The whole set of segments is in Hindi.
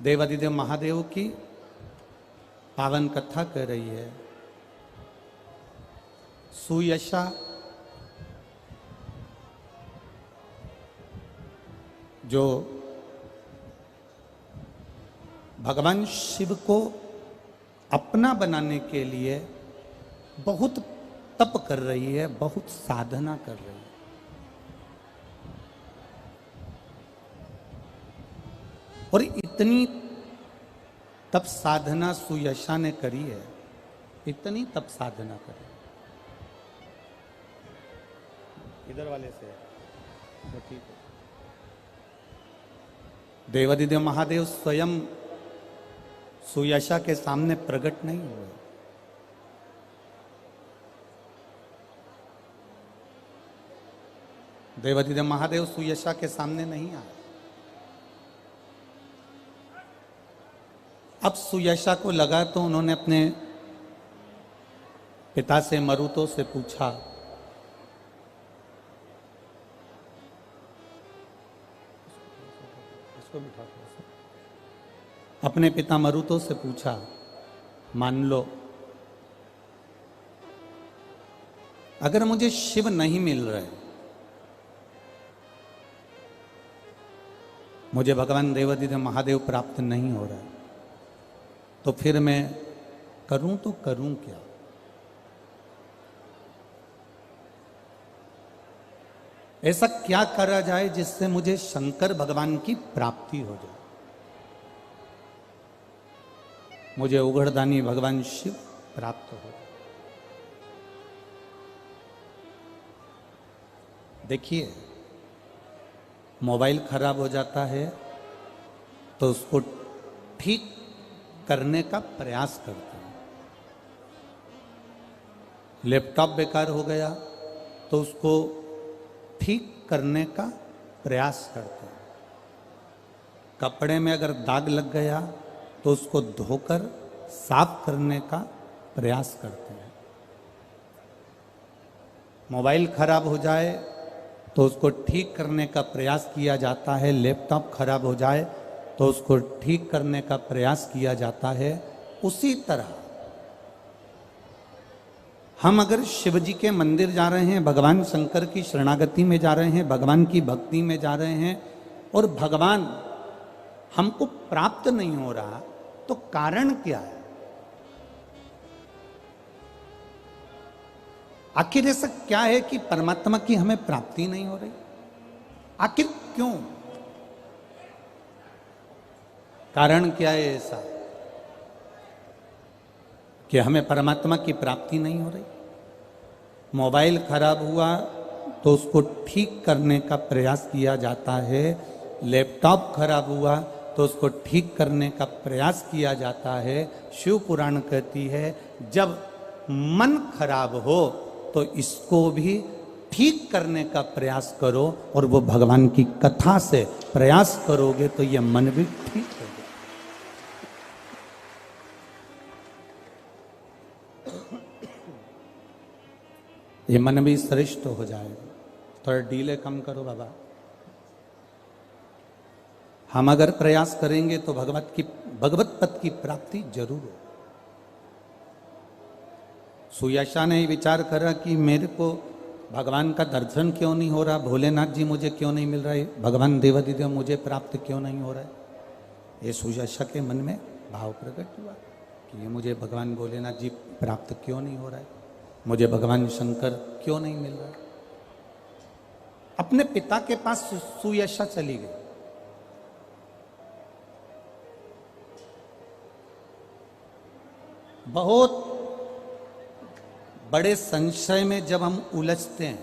देवादिदेव महादेव की पावन कथा कर रही है। सुयशा जो भगवान शिव को अपना बनाने के लिए बहुत तप कर रही है, बहुत साधना कर रही है। और इतनी तप साधना सुयशा ने करी है, इतनी तप साधना करी। इधर वाले से तो ठीक है। देवादिदेव महादेव स्वयं सुयशा के सामने प्रकट नहीं हुए। देवादिदेव महादेव सुयशा के सामने नहीं आए। अब सुयशा को लगा तो उन्होंने अपने पिता से मरुतो से पूछा, अपने पिता मरुतो से पूछा, मान लो अगर मुझे शिव नहीं मिल रहे, मुझे भगवान देवादिदेव महादेव प्राप्त नहीं हो रहा है, तो फिर मैं करूं तो करूं क्या? ऐसा क्या करा जाए जिससे मुझे शंकर भगवान की प्राप्ति हो जाए, मुझे उघड़दानी भगवान शिव प्राप्त हो। देखिए, मोबाइल खराब हो जाता है तो उसको ठीक करने का प्रयास करते हैं। लैपटॉप बेकार हो गया तो उसको ठीक करने का प्रयास करते हैं। कपड़े में अगर दाग लग गया तो उसको धोकर साफ करने का प्रयास करते हैं। मोबाइल खराब हो जाए तो उसको ठीक करने का प्रयास किया जाता है। लैपटॉप खराब हो जाए तो उसको ठीक करने का प्रयास किया जाता है। उसी तरह हम अगर शिव जी के मंदिर जा रहे हैं, भगवान शंकर की शरणागति में जा रहे हैं, भगवान की भक्ति में जा रहे हैं और भगवान हमको प्राप्त नहीं हो रहा, तो कारण क्या है? आखिर ऐसा क्या है कि परमात्मा की हमें प्राप्ति नहीं हो रही? आखिर क्यों? कारण क्या है ऐसा कि हमें परमात्मा की प्राप्ति नहीं हो रही? मोबाइल खराब हुआ तो उसको ठीक करने का प्रयास किया जाता है। लैपटॉप खराब हुआ तो उसको ठीक करने का प्रयास किया जाता है। शिव पुराण कहती है, जब मन खराब हो तो इसको भी ठीक करने का प्रयास करो, और वो भगवान की कथा से प्रयास करोगे तो ये मन भी ठीक होगा। ये मन भी श्रेष्ठ हो जाएगा। थोड़ा डीले कम करो बाबा। हम अगर प्रयास करेंगे तो भगवत पद की प्राप्ति जरूर हो। सुयशा ने विचार करा कि मेरे को भगवान का दर्शन क्यों नहीं हो रहा, भोलेनाथ जी मुझे क्यों नहीं मिल रहा है, भगवान देवादिदेव मुझे प्राप्त क्यों नहीं हो रहा है। ये सुयशा के मन में भाव प्रकट हुआ कि ये मुझे भगवान भोलेनाथ जी प्राप्त क्यों नहीं हो रहा है, मुझे भगवान शंकर क्यों नहीं मिल रहा है। अपने पिता के पास सुयशा चली गई। बहुत बड़े संशय में जब हम उलझते हैं,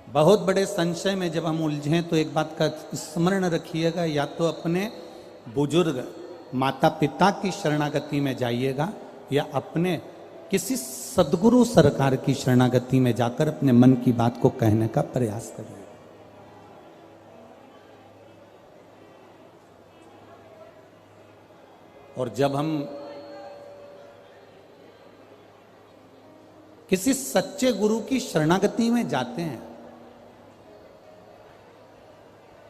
बहुत बड़े संशय में जब हम उलझें, तो एक बात का स्मरण रखिएगा, या तो अपने बुजुर्ग माता पिता की शरणागति में जाइएगा, या अपने किसी सद्गुरु सरकार की शरणागति में जाकर अपने मन की बात को कहने का प्रयास करिए। और जब हम किसी सच्चे गुरु की शरणागति में जाते हैं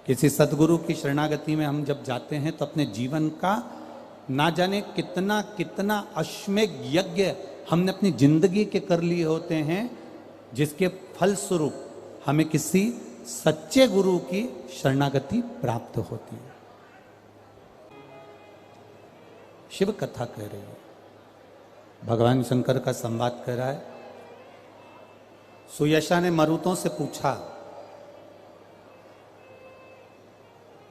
किसी सदगुरु की शरणागति में हम जब जाते हैं तो अपने जीवन का ना जाने कितना कितना अश्वमेध यज्ञ हमने अपनी जिंदगी के कर लिए होते हैं, जिसके फलस्वरूप हमें किसी सच्चे गुरु की शरणागति प्राप्त होती है। शिव कथा कह रही है, भगवान शंकर का संवाद कर रहा है। सुयशा ने मरुतों से पूछा,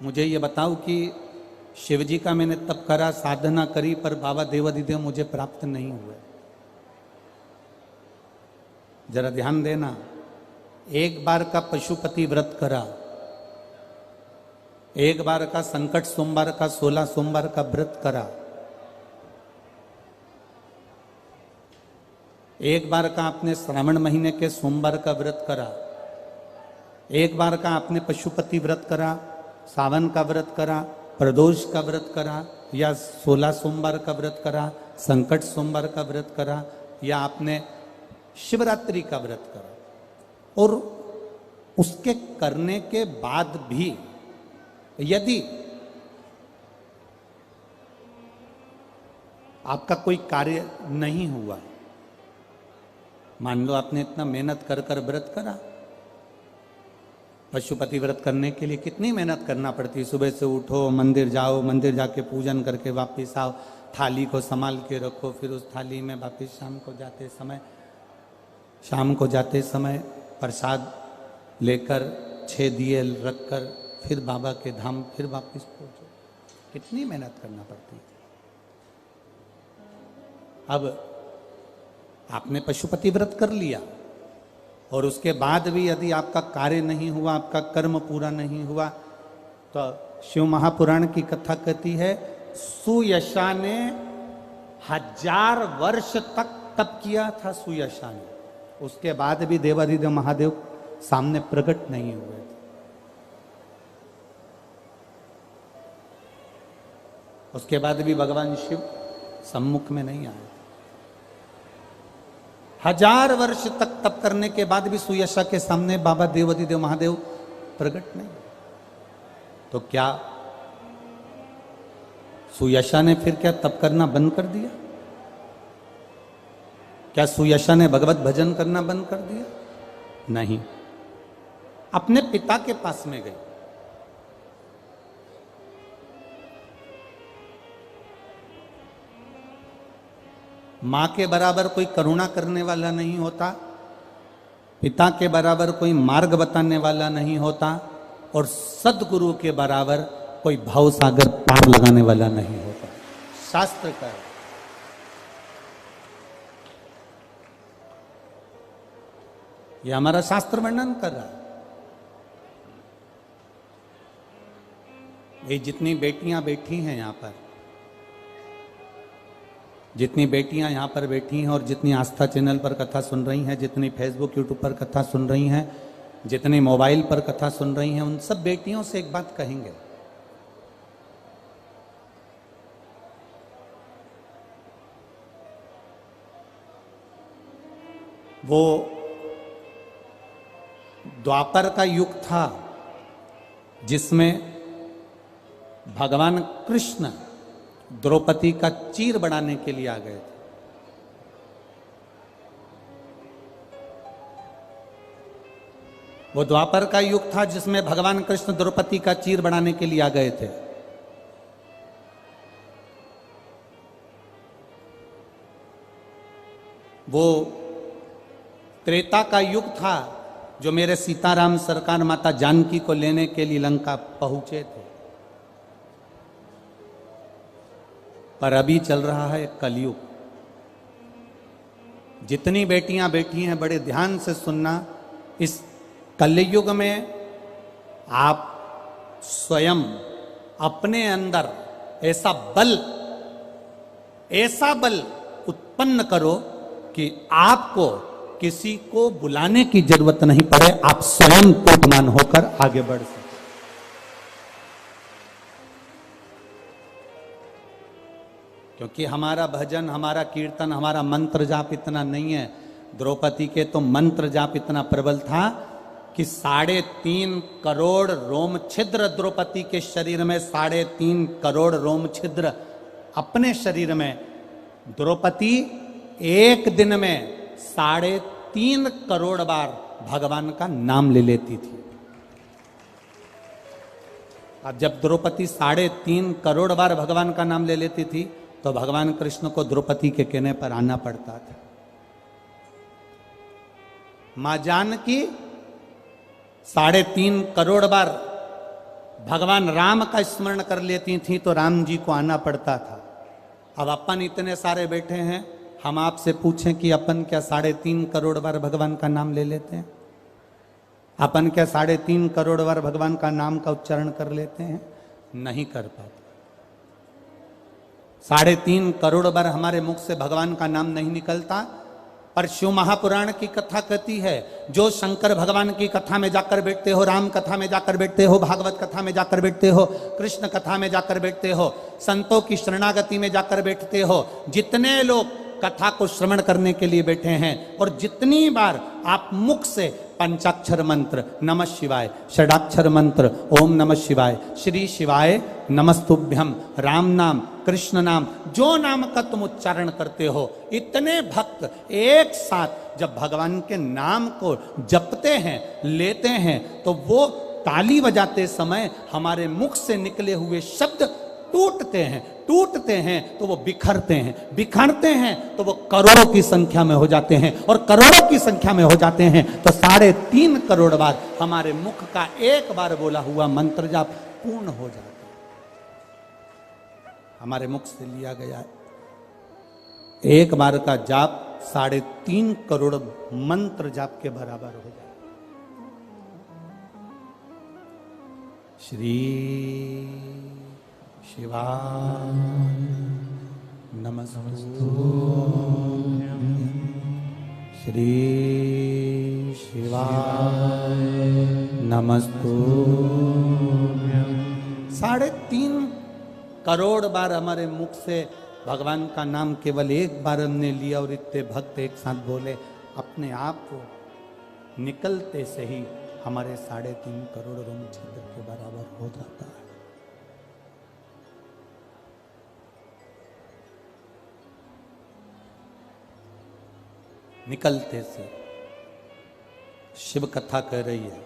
मुझे ये बताओ कि शिवजी का मैंने तप करा, साधना करी, पर बाबा देवाधिदेव मुझे प्राप्त नहीं हुए। जरा ध्यान देना, एक बार का पशुपति व्रत करा, एक बार का संकट सोमवार का 16 सोमवार का व्रत करा, एक बार का आपने श्रावण महीने के सोमवार का व्रत करा, एक बार का आपने पशुपति व्रत करा, सावन का व्रत करा, प्रदोष का व्रत करा, या 16 सोमवार का व्रत करा, संकट सोमवार का व्रत करा, या आपने शिवरात्रि का व्रत करा, और उसके करने के बाद भी यदि आपका कोई कार्य नहीं हुआ, मान लो आपने इतना मेहनत कर कर व्रत करा, पशुपति व्रत करने के लिए कितनी मेहनत करना पड़ती है, सुबह से उठो, मंदिर जाओ, मंदिर जाके पूजन करके वापस आओ, थाली को संभाल के रखो, फिर उस थाली में वापस शाम को जाते समय प्रसाद लेकर 6 दिए रखकर फिर बाबा के धाम फिर वापस पहुंचो, कितनी मेहनत करना पड़ती है। अब आपने पशुपति व्रत कर लिया और उसके बाद भी यदि आपका कार्य नहीं हुआ, आपका कर्म पूरा नहीं हुआ, तो शिव महापुराण की कथा कहती है सुयशा ने 1000 वर्ष तक तप किया था। सुयशा ने, उसके बाद भी देवाधिदेव महादेव सामने प्रकट नहीं हुए थे। उसके बाद भी भगवान शिव सम्मुख में नहीं आए। 1000 वर्ष तक तप करने के बाद भी सुयशा के सामने बाबा देवाधिदेव महादेव प्रकट नहीं। तो क्या सुयशा ने फिर क्या तप करना बंद कर दिया? क्या सुयशा ने भगवत भजन करना बंद कर दिया? नहीं, अपने पिता के पास में गई। मां के बराबर कोई करुणा करने वाला नहीं होता, पिता के बराबर कोई मार्ग बताने वाला नहीं होता, और सदगुरु के बराबर कोई भाव सागर पार लगाने वाला नहीं होता। शास्त्र का है। यह हमारा शास्त्र वर्णन कर रहा है। ये जितनी बेटियां बैठी हैं यहां पर, जितनी बेटियां यहां पर बैठी हैं, और जितनी आस्था चैनल पर कथा सुन रही हैं, जितनी फेसबुक यूट्यूब पर कथा सुन रही हैं, जितनी मोबाइल पर कथा सुन रही हैं, उन सब बेटियों से एक बात कहेंगे, वो द्वापर का युग था जिसमें भगवान कृष्ण द्रौपदी का चीर बढ़ाने के लिए आ गए थे। वो द्वापर का युग था जिसमें भगवान कृष्ण द्रौपदी का चीर बढ़ाने के लिए आ गए थे। वो त्रेता का युग था जो मेरे सीताराम सरकार माता जानकी को लेने के लिए लंका पहुंचे थे। पर अभी चल रहा है कलयुग। जितनी बेटियां बैठी हैं बड़े ध्यान से सुनना, इस कलयुग में आप स्वयं अपने अंदर ऐसा बल उत्पन्न करो कि आपको किसी को बुलाने की जरूरत नहीं पड़े, आप स्वयं कोटमान होकर आगे बढ़ सकें। क्योंकि हमारा भजन, हमारा कीर्तन, हमारा मंत्र जाप इतना नहीं है। द्रौपदी के तो मंत्र जाप इतना प्रबल था कि 3.5 करोड़ रोम छिद्र द्रौपदी के शरीर में, 3.5 करोड़ रोम छिद्र अपने शरीर में। द्रौपदी एक दिन में 3.5 करोड़ बार भगवान का नाम ले लेती थी। अब जब द्रौपदी 3.5 करोड़ बार भगवान का नाम ले लेती थी तो भगवान कृष्ण को द्रौपदी के कहने पर आना पड़ता था। मां जानकी 3.5 करोड़ बार भगवान राम का स्मरण कर लेती थी तो राम जी को आना पड़ता था। अब अपन इतने सारे बैठे हैं, हम आपसे पूछें कि अपन क्या 3.5 करोड़ बार भगवान का नाम ले लेते हैं? अपन क्या 3.5 करोड़ बार भगवान का नाम का उच्चारण कर लेते हैं? नहीं कर पाते। 3.5 करोड़ बार हमारे मुख से भगवान का नाम नहीं निकलता। पर शिव महापुराण की कथा कहती है, जो शंकर भगवान की कथा में जाकर बैठते हो, राम कथा में जाकर बैठते हो, भागवत कथा में जाकर बैठते हो, कृष्ण कथा में जाकर बैठते हो, संतों की शरणागति में जाकर बैठते हो, जितने लोग कथा को श्रवण करने के लिए बैठे हैं और जितनी बार आप मुख से पंचाक्षर मंत्र नमः शिवाय, षडाक्षर मंत्र ओम नमः शिवाय, श्री शिवाय नमस्तुभ्यम, राम नाम, कृष्ण नाम, जो नाम का तुम उच्चारण करते हो, इतने भक्त एक साथ जब भगवान के नाम को जपते हैं, लेते हैं, तो वो ताली बजाते समय हमारे मुख से निकले हुए शब्द टूटते हैं तो वो बिखरते हैं तो वो करोड़ों की संख्या में हो जाते हैं, और करोड़ों की संख्या में हो जाते हैं तो 3.5 करोड़ बार हमारे मुख का एक बार बोला हुआ मंत्र जाप पूर्ण हो जाता है। हमारे मुख से लिया गया एक बार का जाप 3.5 करोड़ मंत्र जाप के बराबर हो जाए। श्री शिवाय नमस्तुभ्यं, श्री शिवाय नमस्तुभ्यं। 3.5 करोड़ बार हमारे मुख से भगवान का नाम केवल एक बार हमने लिया और इतने भक्त एक साथ बोले, अपने आप को निकलते से ही हमारे 3.5 करोड़ रोम छिद्र के बराबर हो जाता है। निकलते से शिव कथा कह रही है,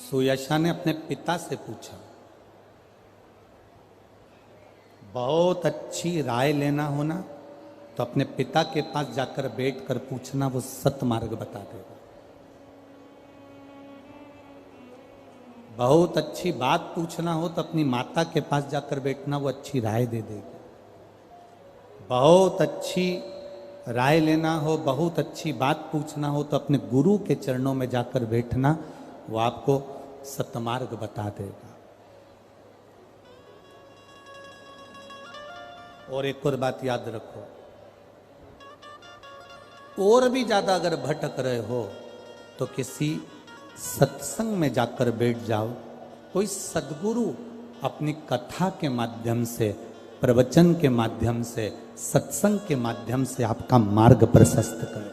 सुयशा ने अपने पिता से पूछा, बहुत अच्छी राय लेना होना तो अपने पिता के पास जाकर बैठकर पूछना, वो सतमार्ग बता देगा। बहुत अच्छी बात पूछना हो तो अपनी माता के पास जाकर बैठना, वो अच्छी राय दे देगी। बहुत अच्छी राय लेना हो, बहुत अच्छी बात पूछना हो तो अपने गुरु के चरणों में जाकर बैठना, वो आपको सतमार्ग बता देगा। और एक और बात याद रखो, और भी ज्यादा अगर भटक रहे हो तो किसी सत्संग में जाकर बैठ जाओ। कोई सद्गुरु अपनी कथा के माध्यम से, प्रवचन के माध्यम से, सत्संग के माध्यम से आपका मार्ग प्रशस्त कर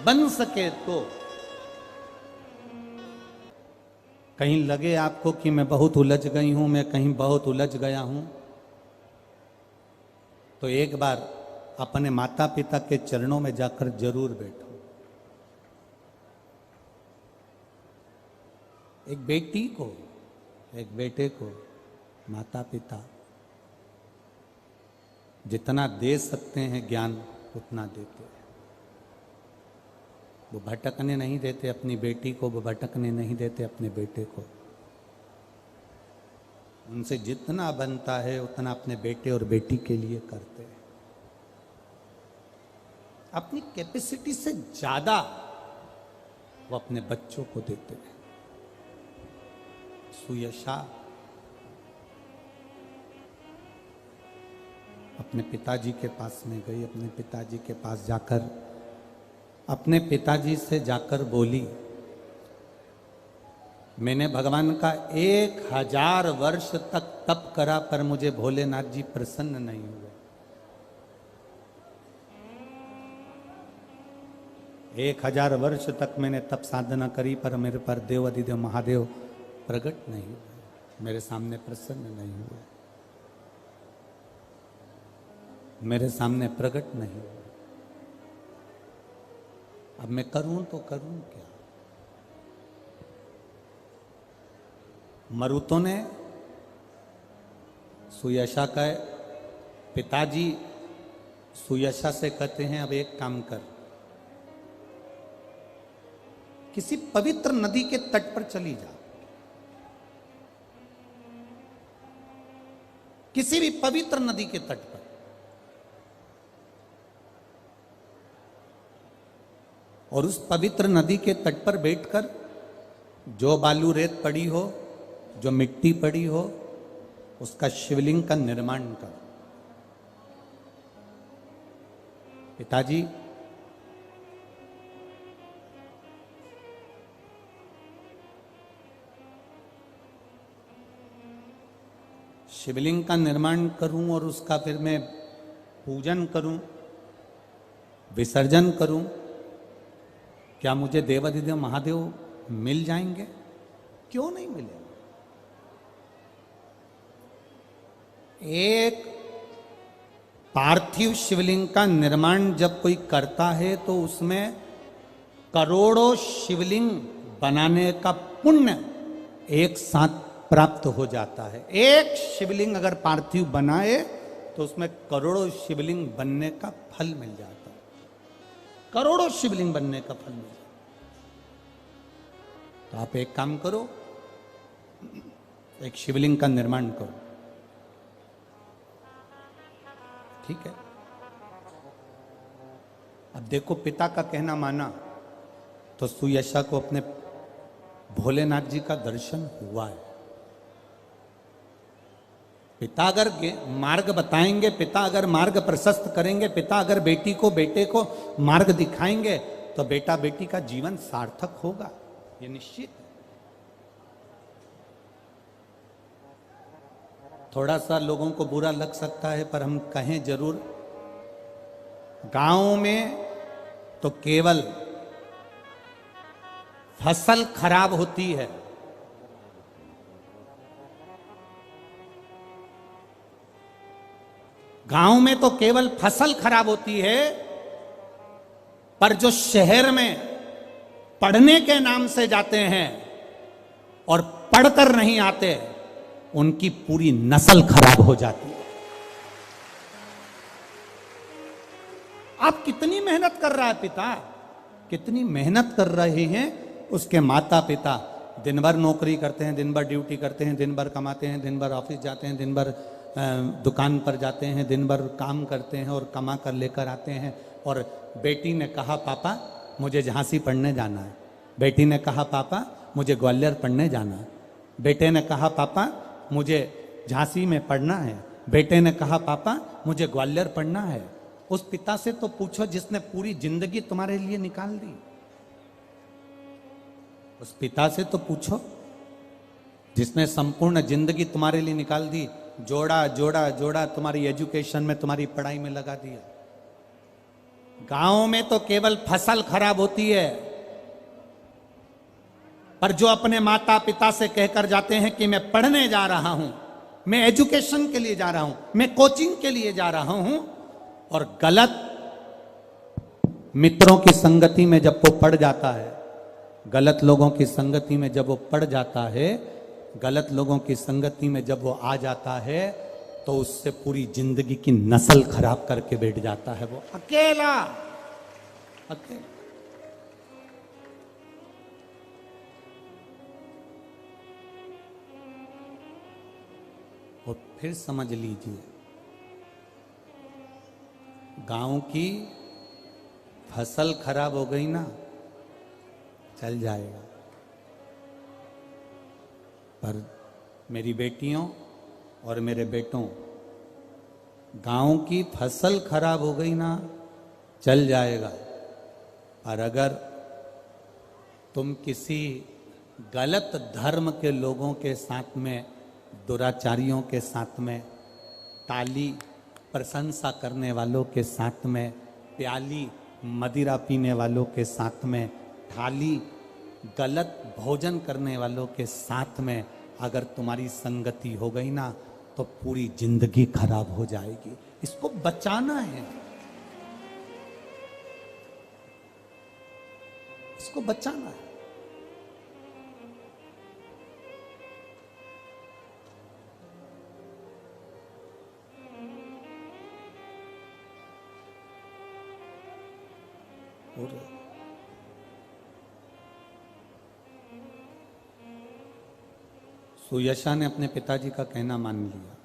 बन सके तो। कहीं लगे आपको कि मैं बहुत उलझ गई हूं, मैं कहीं बहुत उलझ गया हूं, तो एक बार अपने माता पिता के चरणों में जाकर जरूर बैठो। एक बेटी को, एक बेटे को माता पिता जितना दे सकते हैं ज्ञान उतना देते हैं। वो भटकने नहीं देते अपनी बेटी को, वो भटकने नहीं देते अपने बेटे को। उनसे जितना बनता है उतना अपने बेटे और बेटी के लिए करते हैं। अपनी कैपेसिटी से ज्यादा वो अपने बच्चों को देते हैं। सुयशा अपने पिताजी के पास में गई, अपने पिताजी के पास जाकर अपने पिताजी से जाकर बोली, मैंने भगवान का 1000 वर्ष तक तप करा पर मुझे भोलेनाथ जी प्रसन्न नहीं हुए। 1000 वर्ष तक मैंने तप साधना करी पर मेरे पर देव अधिदेव महादेव प्रकट नहीं हुए, मेरे सामने प्रसन्न नहीं हुए, मेरे सामने प्रकट नहीं हुए। अब मैं करूं तो करूं क्या? मरुतों ने सुयशा का पिताजी सुयशा से कहते हैं, अब एक काम कर, किसी पवित्र नदी के तट पर चली जा, किसी भी पवित्र नदी के तट पर, और उस पवित्र नदी के तट पर बैठकर जो बालू रेत पड़ी हो, जो मिट्टी पड़ी हो, उसका शिवलिंग का निर्माण कर। पिताजी शिवलिंग का निर्माण करूं और उसका फिर मैं पूजन करूं, विसर्जन करूं, क्या मुझे देवाधिदेव महादेव मिल जाएंगे? क्यों नहीं मिलेंगे? एक पार्थिव शिवलिंग का निर्माण जब कोई करता है तो उसमें करोड़ों शिवलिंग बनाने का पुण्य एक साथ प्राप्त हो जाता है। एक शिवलिंग अगर पार्थिव बनाए तो उसमें करोड़ों शिवलिंग बनने का फल मिल जाता है, करोड़ों शिवलिंग बनने का फल मिल जाता है। तो आप एक काम करो, एक शिवलिंग का निर्माण करो, ठीक है? अब देखो, पिता का कहना माना तो सुयशा को अपने भोलेनाथ जी का दर्शन हुआ है। पिता अगर मार्ग बताएंगे, पिता अगर मार्ग प्रशस्त करेंगे, पिता अगर बेटी को बेटे को मार्ग दिखाएंगे तो बेटा बेटी का जीवन सार्थक होगा, ये निश्चित है। थोड़ा सा लोगों को बुरा लग सकता है पर हम कहें जरूर, गांव में तो केवल फसल खराब होती है, गांव में तो केवल फसल खराब होती है, पर जो शहर में पढ़ने के नाम से जाते हैं और पढ़कर नहीं आते, उनकी पूरी नस्ल खराब हो जाती है। आप कितनी मेहनत कर रहा है पिता, कितनी मेहनत कर रहे हैं उसके माता पिता, दिन भर नौकरी करते हैं, दिन भर ड्यूटी करते हैं, दिन भर कमाते हैं, दिन भर ऑफिस जाते हैं, दिन भर दुकान पर जाते हैं, दिन भर काम करते हैं और कमा कर लेकर आते हैं। और बेटी ने कहा पापा मुझे झांसी पढ़ने जाना है, बेटी ने कहा पापा मुझे ग्वालियर पढ़ने जाना है, बेटे ने कहा पापा मुझे झांसी में पढ़ना है, बेटे ने कहा पापा मुझे ग्वालियर पढ़ना है। उस पिता से तो पूछो जिसने पूरी जिंदगी तुम्हारे लिए निकाल दी, उस पिता से तो पूछो जिसने संपूर्ण जिंदगी तुम्हारे लिए निकाल दी, जोड़ा जोड़ा जोड़ा तुम्हारी एजुकेशन में, तुम्हारी पढ़ाई में लगा दिया। गांव में तो केवल फसल खराब होती है, पर जो अपने माता पिता से कहकर जाते हैं कि मैं पढ़ने जा रहा हूं, मैं एजुकेशन के लिए जा रहा हूं, मैं कोचिंग के लिए जा रहा हूं, और गलत मित्रों की संगति में जब वो पड़ जाता है, गलत लोगों की संगति में जब वो पड़ जाता है, गलत लोगों की संगति में जब वो आ जाता है तो उससे पूरी जिंदगी की नस्ल खराब करके बैठ जाता है, वो अकेला अकेला। और फिर समझ लीजिए, गांव की फसल खराब हो गई ना, चल जाएगा, पर मेरी बेटियों और मेरे बेटों, गांव की फसल खराब हो गई ना, चल जाएगा, और अगर तुम किसी गलत धर्म के लोगों के साथ में, दुराचारियों के साथ में, ताली प्रशंसा करने वालों के साथ में, प्याली मदिरा पीने वालों के साथ में, थाली गलत भोजन करने वालों के साथ में अगर तुम्हारी संगति हो गई ना तो पूरी जिंदगी खराब हो जाएगी। इसको बचाना है, इसको बचाना है। और सुयशा ने अपने पिताजी का कहना मान लिया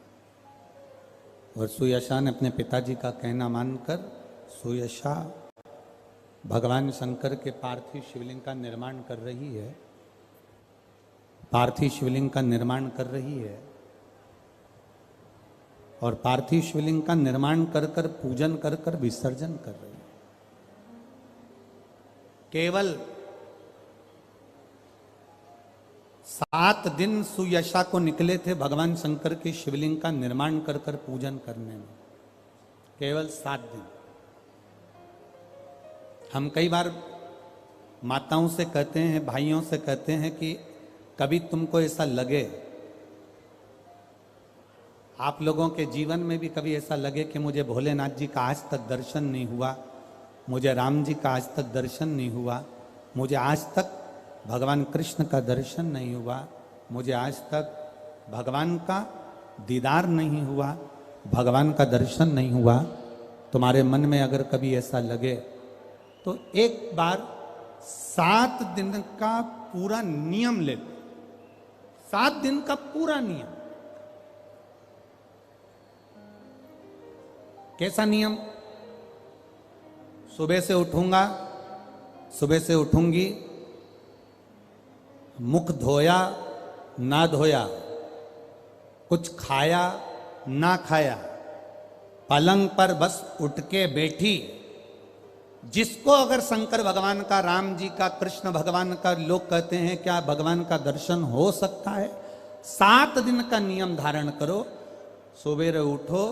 और सुयशा ने अपने पिताजी का कहना मानकर सुयशा भगवान शंकर के पार्थिव शिवलिंग का निर्माण कर रही है, पार्थिव शिवलिंग का निर्माण कर रही है और पार्थिव शिवलिंग का निर्माण कर कर पूजन कर कर विसर्जन कर रही है। केवल 7 दिन सुयशा को निकले थे भगवान शंकर के शिवलिंग का निर्माण कर कर पूजन करने में, केवल 7 दिन। हम कई बार माताओं से कहते हैं, भाइयों से कहते हैं कि कभी तुमको ऐसा लगे, आप लोगों के जीवन में भी कभी ऐसा लगे कि मुझे भोलेनाथ जी का आज तक दर्शन नहीं हुआ, मुझे राम जी का आज तक दर्शन नहीं हुआ, मुझे आज तक भगवान कृष्ण का दर्शन नहीं हुआ, मुझे आज तक भगवान का दीदार नहीं हुआ, भगवान का दर्शन नहीं हुआ। तुम्हारे मन में अगर कभी ऐसा लगे तो एक बार 7 दिन का पूरा नियम ले लो, 7 दिन का पूरा नियम। कैसा नियम? सुबह से उठूंगा, सुबह से उठूंगी, मुख धोया ना धोया, कुछ खाया ना खाया, पलंग पर बस उठ के बैठी। जिसको अगर शंकर भगवान का, राम जी का, कृष्ण भगवान का, लोग कहते हैं क्या भगवान का दर्शन हो सकता है? 7 दिन का नियम धारण करो। सुबह उठो,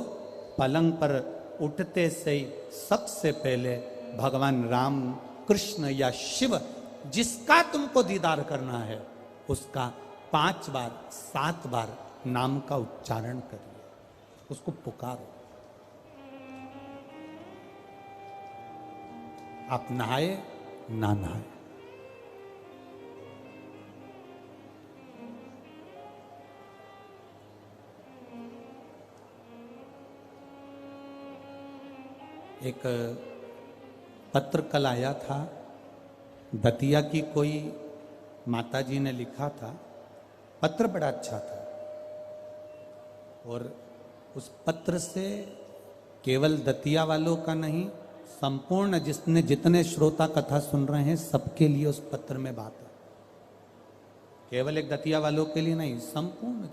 पलंग पर उठते से ही सबसे पहले भगवान राम, कृष्ण या शिव जिसका तुमको दीदार करना है उसका 5 बार 7 बार नाम का उच्चारण करिए, उसको पुकारो। आप नहाए ना नहाए, एक पत्र कल आया था, दतिया की कोई माताजी ने लिखा था, पत्र बड़ा अच्छा था और उस पत्र से केवल दतिया वालों का नहीं, संपूर्ण जितने श्रोता कथा सुन रहे हैं सबके लिए उस पत्र में बात है। केवल एक दतिया वालों के लिए नहीं, संपूर्ण।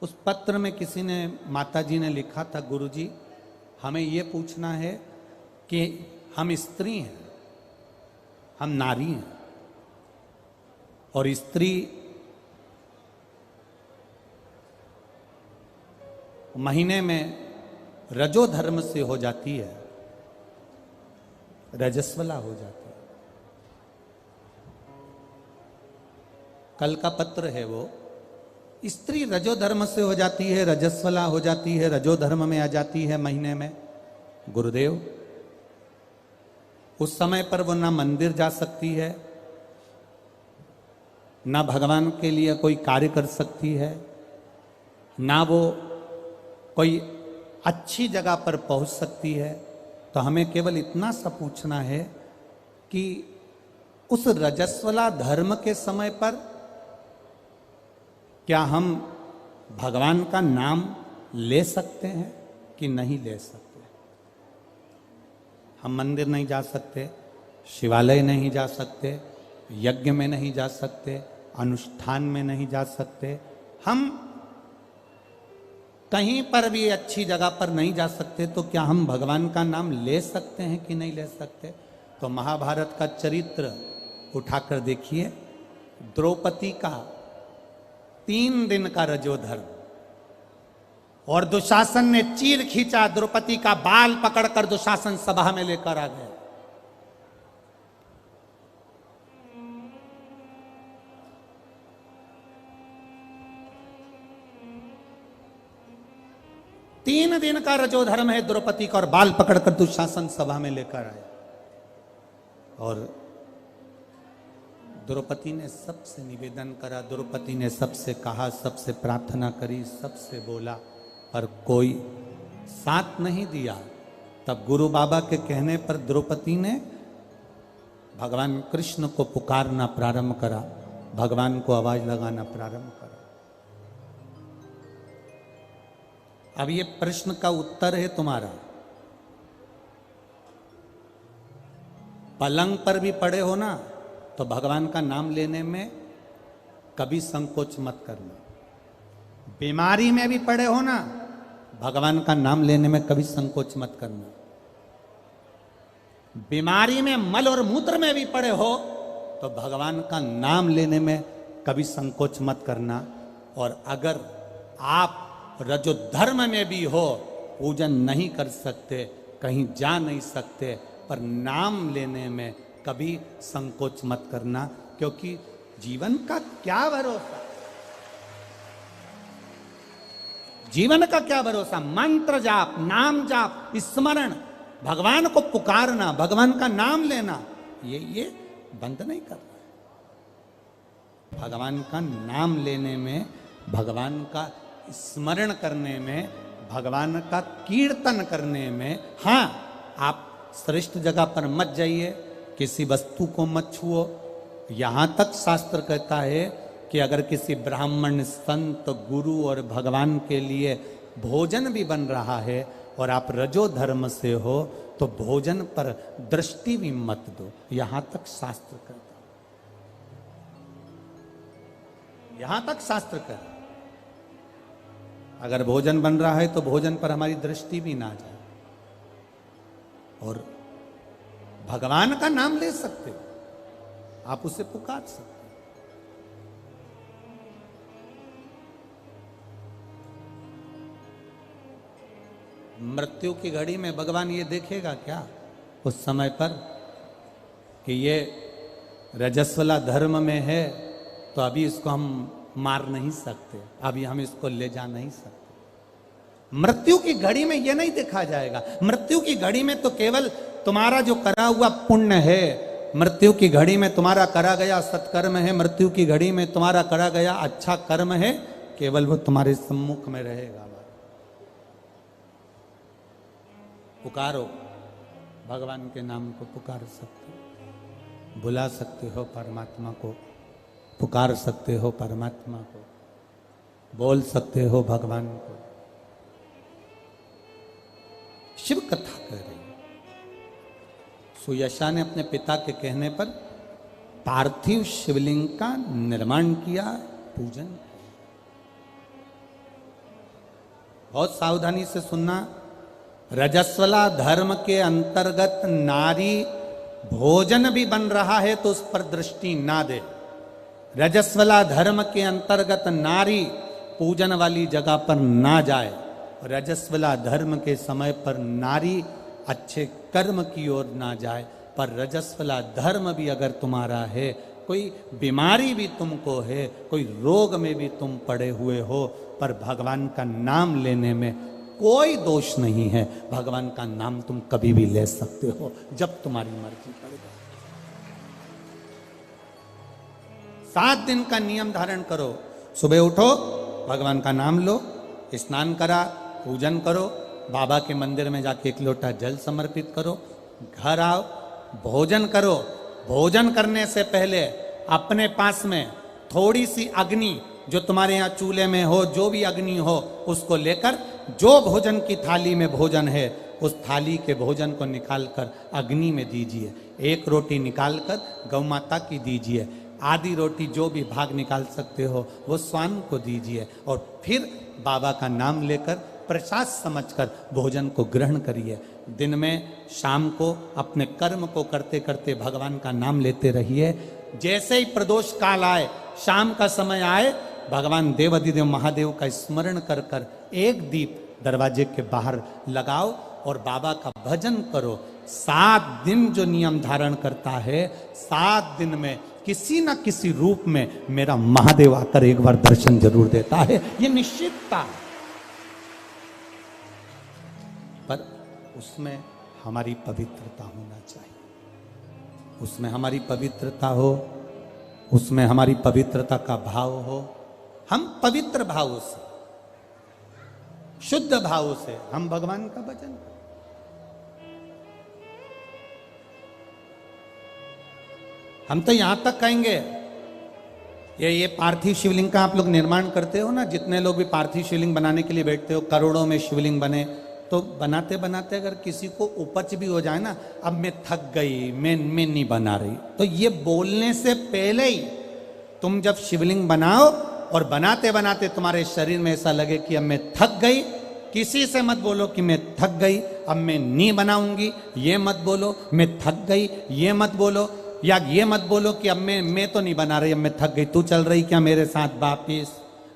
उस पत्र में किसी ने, माताजी ने लिखा था, गुरुजी हमें ये पूछना है कि हम स्त्री हैं, हम नारी हैं और स्त्री महीने में रजो धर्म से हो जाती है, रजस्वला हो जाती है। कल का पत्र है वो, स्त्री रजो धर्म से हो जाती है, रजस्वला हो जाती है, रजो धर्म में आ जाती है महीने में। गुरुदेव उस समय पर वो ना मंदिर जा सकती है, ना भगवान के लिए कोई कार्य कर सकती है, ना वो कोई अच्छी जगह पर पहुंच सकती है। तो हमें केवल इतना सा पूछना है कि उस रजस्वला धर्म के समय पर क्या हम भगवान का नाम ले सकते हैं कि नहीं ले सकते? हम मंदिर नहीं जा सकते, शिवालय नहीं जा सकते, यज्ञ में नहीं जा सकते, अनुष्ठान में नहीं जा सकते, हम कहीं पर भी अच्छी जगह पर नहीं जा सकते, तो क्या हम भगवान का नाम ले सकते हैं कि नहीं ले सकते? तो महाभारत का चरित्र उठाकर देखिए, द्रौपदी का 3 दिन का रजोधर्म, और दुशासन ने चीर खींचा, द्रौपदी का बाल पकड़कर दुशासन सभा में लेकर आ गया। तीन दिन का रजोधर्म है द्रौपदी का, और बाल पकड़कर दुशासन सभा में लेकर आए। और द्रौपदी ने सबसे निवेदन करा, द्रौपदी ने सबसे कहा, सबसे प्रार्थना करी, सबसे बोला, पर कोई साथ नहीं दिया। तब गुरु बाबा के कहने पर द्रौपदी ने भगवान कृष्ण को पुकारना प्रारंभ करा, भगवान को आवाज लगाना प्रारंभ करा। अब ये प्रश्न का उत्तर है तुम्हारा। पलंग पर भी पड़े हो ना, तो भगवान का नाम लेने में कभी संकोच मत करना। बीमारी में भी पड़े हो ना, भगवान का नाम लेने में कभी संकोच मत करना। बीमारी में, मल और मूत्र में भी पड़े हो, तो भगवान का नाम लेने में कभी संकोच मत करना। और अगर आप रजो धर्म में भी हो, पूजन नहीं कर सकते, कहीं जा नहीं सकते, पर नाम लेने में कभी संकोच मत करना, क्योंकि जीवन का क्या भरोसा, जीवन का क्या भरोसा। मंत्र जाप, नाम जाप, स्मरण, भगवान को पुकारना, भगवान का नाम लेना, ये बंद नहीं करना। भगवान का नाम लेने में, भगवान का स्मरण करने में, भगवान का कीर्तन करने में, हाँ, आप श्रेष्ठ जगह पर मत जाइए, किसी वस्तु को मत छुओ। यहां तक शास्त्र कहता है कि अगर किसी ब्राह्मण, संत, गुरु और भगवान के लिए भोजन भी बन रहा है और आप रजो धर्म से हो, तो भोजन पर दृष्टि भी मत दो। यहां तक शास्त्र कहता है, यहां तक शास्त्र कहता है। अगर भोजन बन रहा है तो भोजन पर हमारी दृष्टि भी ना जाए। और भगवान का नाम ले सकते हो, आप उसे पुकार सकते हो। मृत्यु की घड़ी में भगवान ये देखेगा क्या उस समय पर कि ये रजस्वला धर्म में है, तो अभी इसको हम मार नहीं सकते, अभी हम इसको ले जा नहीं सकते। मृत्यु की घड़ी में यह नहीं देखा जाएगा। मृत्यु की घड़ी में तो केवल तुम्हारा जो करा हुआ पुण्य है, मृत्यु की घड़ी में तुम्हारा करा गया सत्कर्म है, मृत्यु की घड़ी में तुम्हारा करा गया अच्छा कर्म है, केवल वो तुम्हारे सम्मुख में रहेगा। पुकारो, भगवान के नाम को पुकार सकते हो, बुला सकते हो परमात्मा को, पुकार सकते हो परमात्मा को, बोल सकते हो भगवान को। शिव कथा कह रही। सुयशा ने अपने पिता के कहने पर पार्थिव शिवलिंग का निर्माण किया, पूजन। बहुत सावधानी से सुनना। रजस्वला धर्म के अंतर्गत नारी भोजन भी बन रहा है तो उस पर दृष्टि ना दे। रजस्वला धर्म के अंतर्गत नारी पूजन वाली जगह पर ना जाए। रजस्वला धर्म के समय पर नारी अच्छे कर्म की ओर ना जाए। पर रजस्वला धर्म भी अगर तुम्हारा है, कोई बीमारी भी तुमको है, कोई रोग में भी तुम पड़े हुए हो, पर भगवान का नाम लेने में कोई दोष नहीं है। भगवान का नाम तुम कभी भी ले सकते हो जब तुम्हारी मर्जी पड़ेगा। 7 दिन का नियम धारण करो। सुबह उठो, भगवान का नाम लो, स्नान करा, पूजन करो, बाबा के मंदिर में जाके 1 लोटा जल समर्पित करो, घर आओ, भोजन करो। भोजन करने से पहले अपने पास में थोड़ी सी अग्नि, जो तुम्हारे यहाँ चूल्हे में हो, जो भी अग्नि हो, उसको लेकर जो भोजन की थाली में भोजन है, उस थाली के भोजन को निकालकर अग्नि में दीजिए। 1 रोटी निकालकर गौ माता की दीजिए, आधी रोटी जो भी भाग निकाल सकते हो वो स्वान को दीजिए, और फिर बाबा का नाम लेकर प्रसाद समझकर भोजन को ग्रहण करिए। दिन में, शाम को अपने कर्म को करते करते भगवान का नाम लेते रहिए। जैसे ही प्रदोष काल आए, शाम का समय आए, भगवान देवाधिदेव महादेव का स्मरण कर कर एक दीप दरवाजे के बाहर लगाओ और बाबा का भजन करो। 7 दिन जो नियम धारण करता है, 7 दिन में किसी न किसी रूप में मेरा महादेव आकर एक बार दर्शन जरूर देता है, ये निश्चितता। पर उसमें हमारी पवित्रता होना चाहिए, उसमें हमारी पवित्रता हो, उसमें हमारी पवित्रता का भाव हो। हम पवित्र भाव से, शुद्ध भाव से हम भगवान का भजन करें। हम तो यहां तक कहेंगे, ये पार्थिव शिवलिंग का आप लोग निर्माण करते हो ना, जितने लोग भी पार्थिव शिवलिंग बनाने के लिए बैठते हो, करोड़ों में शिवलिंग बने, तो बनाते बनाते अगर किसी को उपच भी हो जाए ना, अब मैं थक गई, मैं नहीं बना रही, तो ये बोलने से पहले ही तुम जब शिवलिंग बनाओ और बनाते बनाते तुम्हारे शरीर में ऐसा लगे कि अब मैं थक गई, किसी से मत बोलो कि मैं थक गई, अब मैं नहीं बनाऊंगी, ये मत बोलो। मैं थक गई, ये मत बोलो, या ये मत बोलो कि अब मैं तो नहीं बना रही, अब मैं थक गई, तू चल रही क्या मेरे साथ वापिस,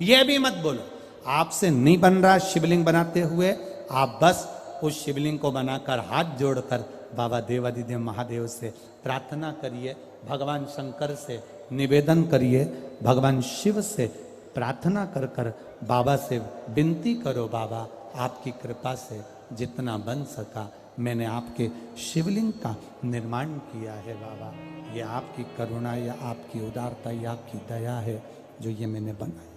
ये भी मत बोलो। आपसे नहीं बन रहा शिवलिंग बनाते हुए, आप बस उस शिवलिंग को बनाकर हाथ जोड़कर बाबा देवादिदेव महादेव से प्रार्थना करिए, भगवान शंकर से निवेदन करिए, भगवान शिव से प्रार्थना कर कर बाबा से विनती करो, बाबा आपकी कृपा से जितना बन सका मैंने आपके शिवलिंग का निर्माण किया है। बाबा ये आपकी करुणा या आपकी उदारता या आपकी दया है जो ये मैंने बनाया,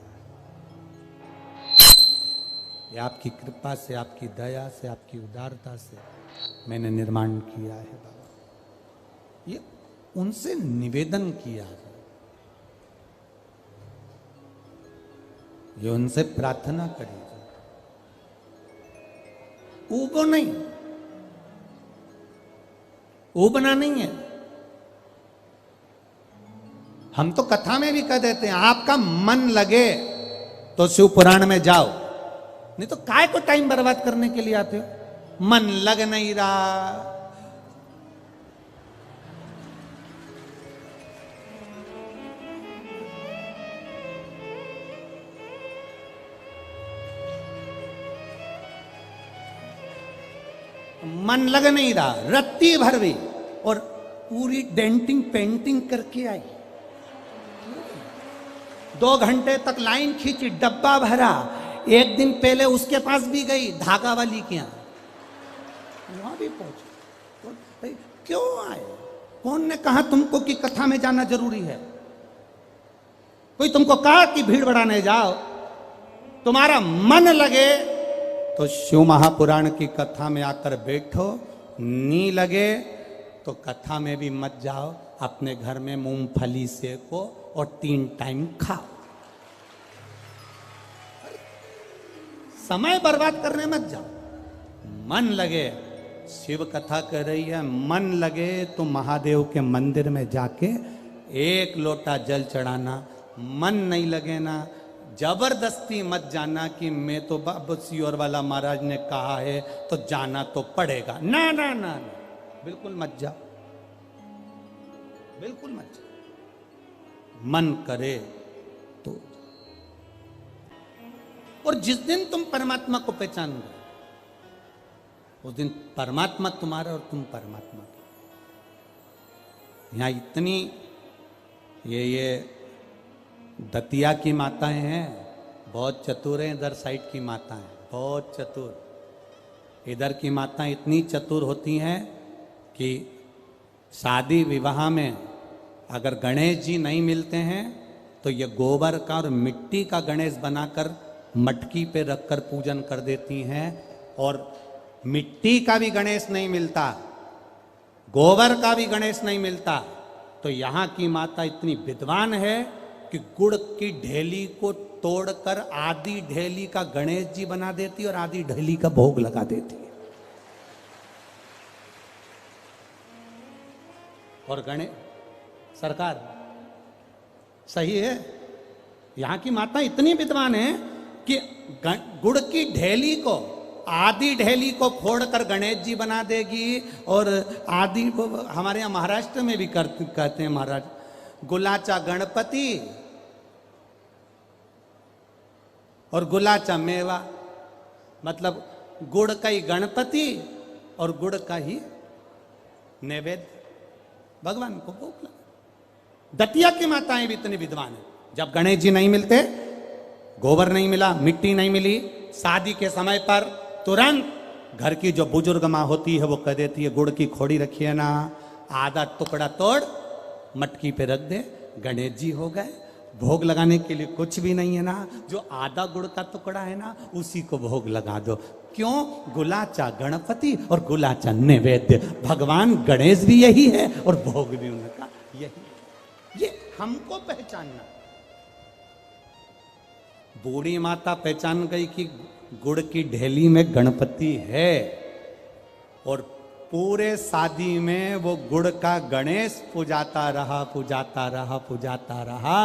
ये आपकी कृपा से, आपकी दया से, आपकी उदारता से मैंने निर्माण किया है। बाबा ये उनसे निवेदन किया है, ये उनसे प्रार्थना करिए, ऊबो नहीं, ऊबना नहीं है। हम तो कथा में भी कह देते हैं, आपका मन लगे तो शिव पुराण में जाओ, नहीं तो काय को टाइम बर्बाद करने के लिए आते हो। मन लग नहीं रहा, मन लग नहीं रहा, रत्ती भर भी, और पूरी डेंटिंग पेंटिंग करके आई, 2 घंटे तक लाइन खींची, डब्बा भरा, एक दिन पहले उसके पास भी गई, धागा वाली के यहाँ, वहां भी पहुंची, तो क्यों आए? कौन ने कहा तुमको कि कथा में जाना जरूरी है? कोई तुमको कहा कि भीड़ बढ़ाने जाओ? तुम्हारा मन लगे तो शिव महापुराण की कथा में आकर बैठो, नी लगे तो कथा में भी मत जाओ, अपने घर में मूंगफली सेको और 3 टाइम खाओ। समय बर्बाद करने मत जाओ। मन लगे, शिव कथा कर रही है, मन लगे तो महादेव के मंदिर में जाके 1 लोटा जल चढ़ाना। मन नहीं लगे ना, जबरदस्ती मत जाना कि मैं तो बाबा सियोर वाला महाराज ने कहा है तो जाना तो पड़ेगा, ना ना ना ना, बिल्कुल मत जाओ, बिल्कुल मत जाओ। मन करे तो, और जिस दिन तुम परमात्मा को पहचान गए, उस दिन परमात्मा तुम्हारा और तुम परमात्मा की। यहां इतनी ये दतिया की माताएं हैं, बहुत चतुर हैं, इधर साइड की माताएं बहुत चतुर। इधर की माताएं इतनी चतुर होती हैं कि शादी विवाह में अगर गणेश जी नहीं मिलते हैं तो ये गोबर का और मिट्टी का गणेश बनाकर मटकी पे रखकर पूजन कर देती हैं। और मिट्टी का भी गणेश नहीं मिलता, गोबर का भी गणेश नहीं मिलता, तो यहाँ की माता इतनी विद्वान है कि गुड़ की ढेली को तोड़कर आधी ढेली का गणेश जी बना देती और आधी ढेली का भोग लगा देती है। और गणेश सरकार सही है, यहां की माता इतनी विद्वान है कि गुड़ की ढेली को, आधी ढेली को फोड़कर गणेश जी बना देगी, और आधी को हमारे यहाँ महाराष्ट्र में भी कहते हैं महाराज, गुलाचा गणपति और गुलाचा मेवा, मतलब गुड़ का ही गणपति और गुड़ का ही नैवेद्य भगवान को भोग लगा। दतिया की माताएं भी इतनी विद्वान है, जब गणेश जी नहीं मिलते, गोबर नहीं मिला, मिट्टी नहीं मिली, शादी के समय पर तुरंत घर की जो बुजुर्ग माँ होती है वो कह देती है गुड़ की खोड़ी रखिए ना, आधा टुकड़ा तोड़ मटकी पे रख दे, गणेश जी हो गए। भोग लगाने के लिए कुछ भी नहीं है ना, जो आधा गुड़ का टुकड़ा है ना उसी को भोग लगा दो। क्यों? गुलाचा गणपति और गुलाचा नैवेद्य। भगवान गणेश भी यही है और भोग भी उनका यही है। ये हमको पहचानना। बूढ़ी माता पहचान गई कि गुड़ की ढेली में गणपति है, और पूरे शादी में वो गुड़ का गणेश पूजाता रहा, पूजाता रहा, पूजाता रहा,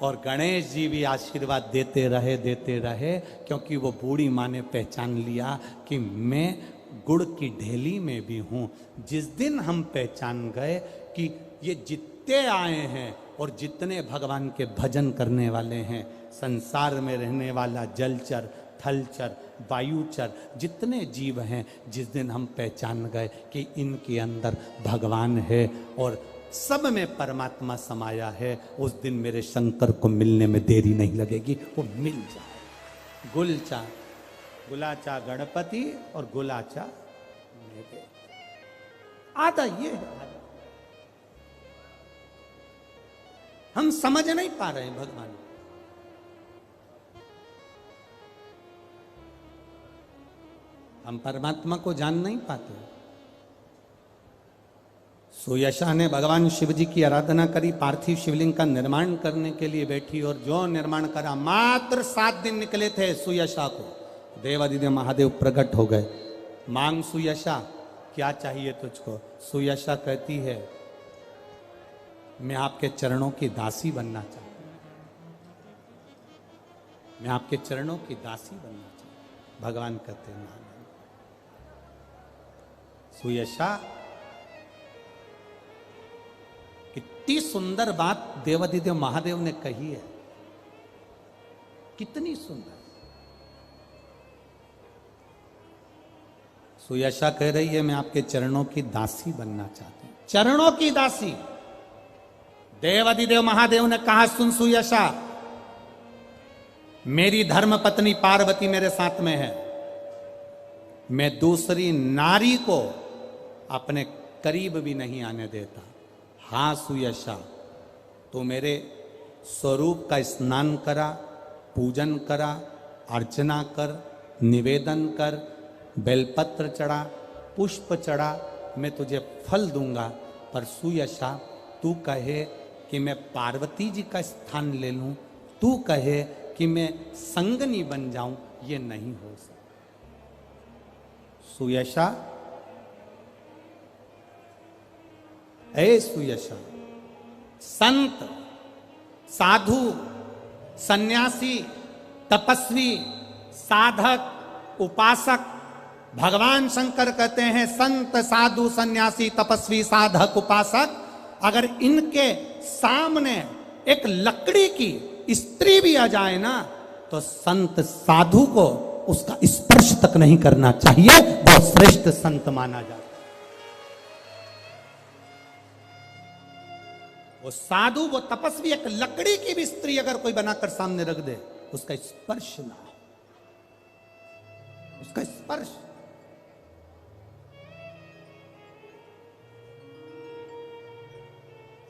और गणेश जी भी आशीर्वाद देते रहे, क्योंकि वो बूढ़ी माँ ने पहचान लिया कि मैं गुड़ की ढेली में भी हूँ। जिस दिन हम पहचान गए कि ये जितने आए हैं और जितने भगवान के भजन करने वाले हैं, संसार में रहने वाला जलचर, थलचर, वायुचर, जितने जीव हैं, जिस दिन हम पहचान गए कि इनके अंदर भगवान है और सब में परमात्मा समाया है, उस दिन मेरे शंकर को मिलने में देरी नहीं लगेगी, वो मिल जाए। गुलचा गुलाचा गणपति और गुलाचा नैवेद्य। आधा ये है, हम समझ नहीं पा रहे हैं भगवान। हम परमात्मा को जान नहीं पाते। सुयशा ने भगवान शिव जी की आराधना करी, पार्थिव शिवलिंग का निर्माण करने के लिए बैठी, और जो निर्माण करा, मात्र 7 दिन निकले थे सुयशा को, देवादिदेव महादेव प्रकट हो गए। मांग सुयशा, क्या चाहिए तुझको? सुयशा कहती है मैं आपके चरणों की दासी बनना चाहती हूं, मैं आपके चरणों की दासी बनना चाहती हूं। भगवान कहते हैं सुयशा, कितनी सुंदर बात देवादिदेव महादेव ने कही है, कितनी सुंदर। सुयशा कह रही है मैं आपके चरणों की दासी बनना चाहती हूं, चरणों की दासी। देवादिदेव महादेव ने कहा सुन सुयशा, मेरी धर्म पत्नी पार्वती मेरे साथ में है, मैं दूसरी नारी को अपने करीब भी नहीं आने देता। हाँ सुयशा, तो मेरे स्वरूप का स्नान करा, पूजन करा, अर्चना कर, निवेदन कर, बेलपत्र चढ़ा, पुष्प चढ़ा, मैं तुझे फल दूंगा। पर सुयशा, तू कहे कि मैं पार्वती जी का स्थान ले लूं, तू कहे कि मैं संगनी बन जाऊं, ये नहीं हो सकता। सुयशा, ऐ सुयशा, संत, साधु, सन्यासी, तपस्वी, साधक, उपासक, भगवान शंकर कहते हैं संत, साधु, सन्यासी, तपस्वी, साधक, उपासक, अगर इनके सामने एक लकड़ी की स्त्री भी आ जाए ना, तो संत साधु को उसका स्पर्श तक नहीं करना चाहिए, वो श्रेष्ठ संत माना जाता है। वो साधु, वो तपस्वी, एक लकड़ी की भी स्त्री अगर कोई बनाकर सामने रख दे, उसका स्पर्श ना हो, उसका स्पर्श।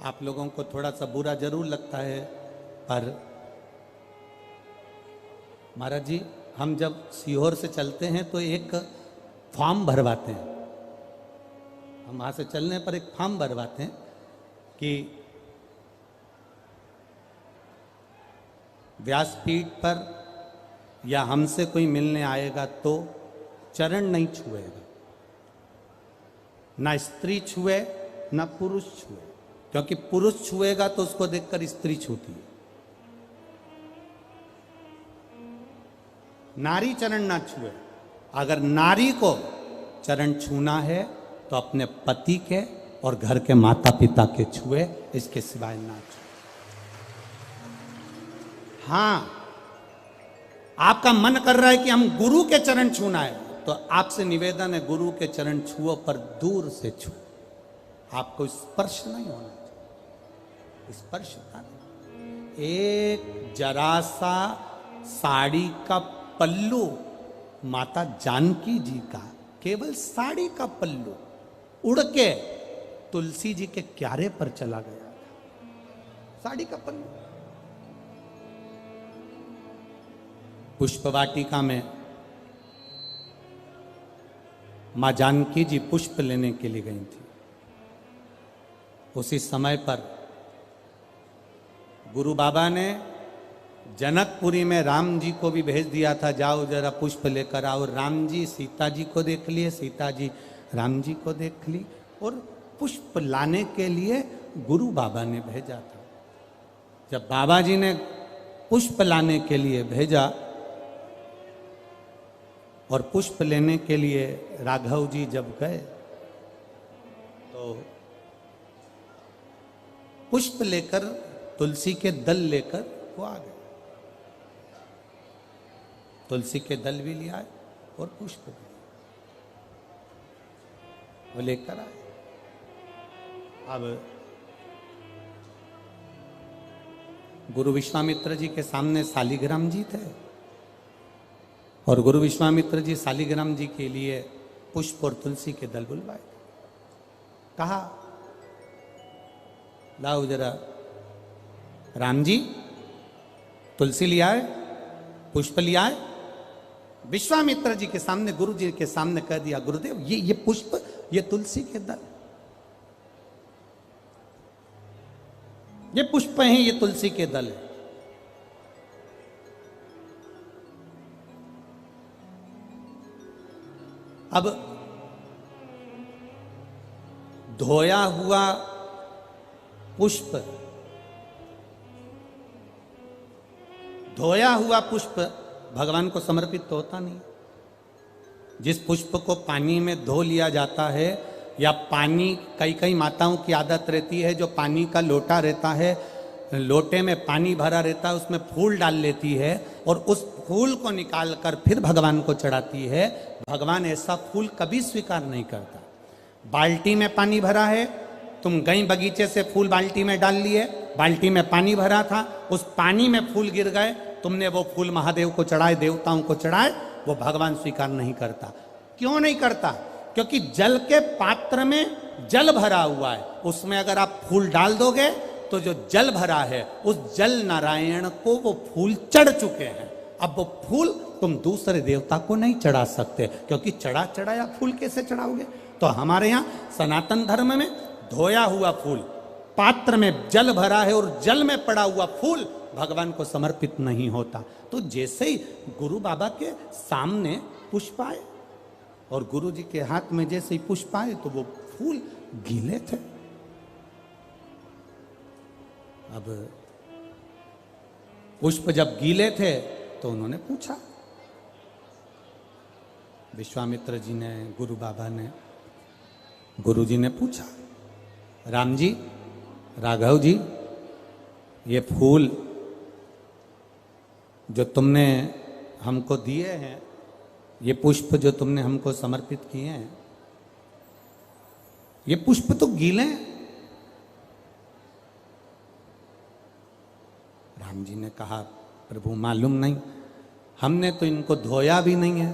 आप लोगों को थोड़ा सा बुरा जरूर लगता है, पर महाराज जी, हम जब सीहोर से चलते हैं तो एक फॉर्म भरवाते हैं, हम वहां से चलने पर एक फॉर्म भरवाते हैं कि व्यासपीठ पर या हमसे कोई मिलने आएगा तो चरण नहीं छुएगा, ना स्त्री छुए ना पुरुष छुए, क्योंकि पुरुष छुएगा तो उसको देखकर स्त्री छूती है। नारी चरण ना छुए। अगर नारी को चरण छूना है तो अपने पति के और घर के माता पिता के छुए, इसके सिवाय ना छुए। हाँ, आपका मन कर रहा है कि हम गुरु के चरण छूना है, तो आपसे निवेदन है गुरु के चरण छुओ, पर दूर से छू, आपको स्पर्श नहीं होना चाहिए। स्पर्श होता नहीं। एक जरा सा साड़ी का पल्लू माता जानकी जी का, केवल साड़ी का पल्लू उड़ के तुलसी जी के क्यारे पर चला गया था। साड़ी का पल्लू। पुष्प वाटिका में मां जानकी जी पुष्प लेने के लिए गई थी। उसी समय पर गुरु बाबा ने जनकपुरी में राम जी को भी भेज दिया था, जाओ जरा पुष्प लेकर आओ। राम जी सीता जी को देख लिए, सीता जी राम जी को देख ली, और पुष्प लाने के लिए गुरु बाबा ने भेजा था। जब बाबा जी ने पुष्प लाने के लिए भेजा और पुष्प लेने के लिए राघव जी जब गए, तो पुष्प लेकर, तुलसी के दल लेकर वो आ गए। तुलसी के दल भी ले आए और पुष्प भी वो लेकर आए। अब गुरु विश्वामित्र जी के सामने शालिग्राम जी थे, और गुरु विश्वामित्र जी शालिग्राम जी के लिए पुष्प और तुलसी के दल बुलवाए। कहा, लाओ जरा राम जी, तुलसी लिया है, पुष्प लिया है। विश्वामित्र जी के सामने, गुरु जी के सामने कह दिया, गुरुदेव ये पुष्प, ये तुलसी के दल, ये पुष्प हैं, ये तुलसी के दल है। अब धोया हुआ पुष्प, धोया हुआ पुष्प भगवान को समर्पित तो होता नहीं। जिस पुष्प को पानी में धो लिया जाता है, या पानी, कई कई माताओं की आदत रहती है, जो पानी का लोटा रहता है, लोटे में पानी भरा रहता है, उसमें फूल डाल लेती है और उस फूल को निकाल कर फिर भगवान को चढ़ाती है। भगवान ऐसा फूल कभी स्वीकार नहीं करता। बाल्टी में पानी भरा है, तुम गई बगीचे से फूल बाल्टी में डाल लिए, बाल्टी में पानी भरा था, उस पानी में फूल गिर गए, तुमने वो फूल महादेव को चढ़ाए, देवताओं को चढ़ाए, वो भगवान स्वीकार नहीं करता। क्यों नहीं करता? क्योंकि जल के पात्र में जल भरा हुआ है, उसमें अगर आप फूल डाल दोगे तो जो जल भरा है, उस जल नारायण को वो फूल चढ़ चुके हैं। अब वो फूल तुम दूसरे देवता को नहीं चढ़ा सकते, क्योंकि चढ़ाया फूल कैसे चढ़ाओगे? तो हमारे यहाँ सनातन धर्म में धोया हुआ फूल, पात्र में जल भरा है और जल में पड़ा हुआ फूल भगवान को समर्पित नहीं होता। तो जैसे ही गुरु बाबा के सामने पुष्प आए और गुरु जी के हाथ में जैसे ही पुष्प आए, तो वो फूल गीले थे। अब पुष्प जब गीले थे तो उन्होंने पूछा, विश्वामित्र जी ने, गुरु बाबा ने, गुरु जी ने पूछा, राम जी, राघव जी, ये फूल जो तुमने हमको दिए हैं, ये पुष्प जो तुमने हमको समर्पित किए हैं, ये पुष्प तो गीले हैं। राम जी ने कहा, प्रभु मालूम नहीं, हमने तो इनको धोया भी नहीं है,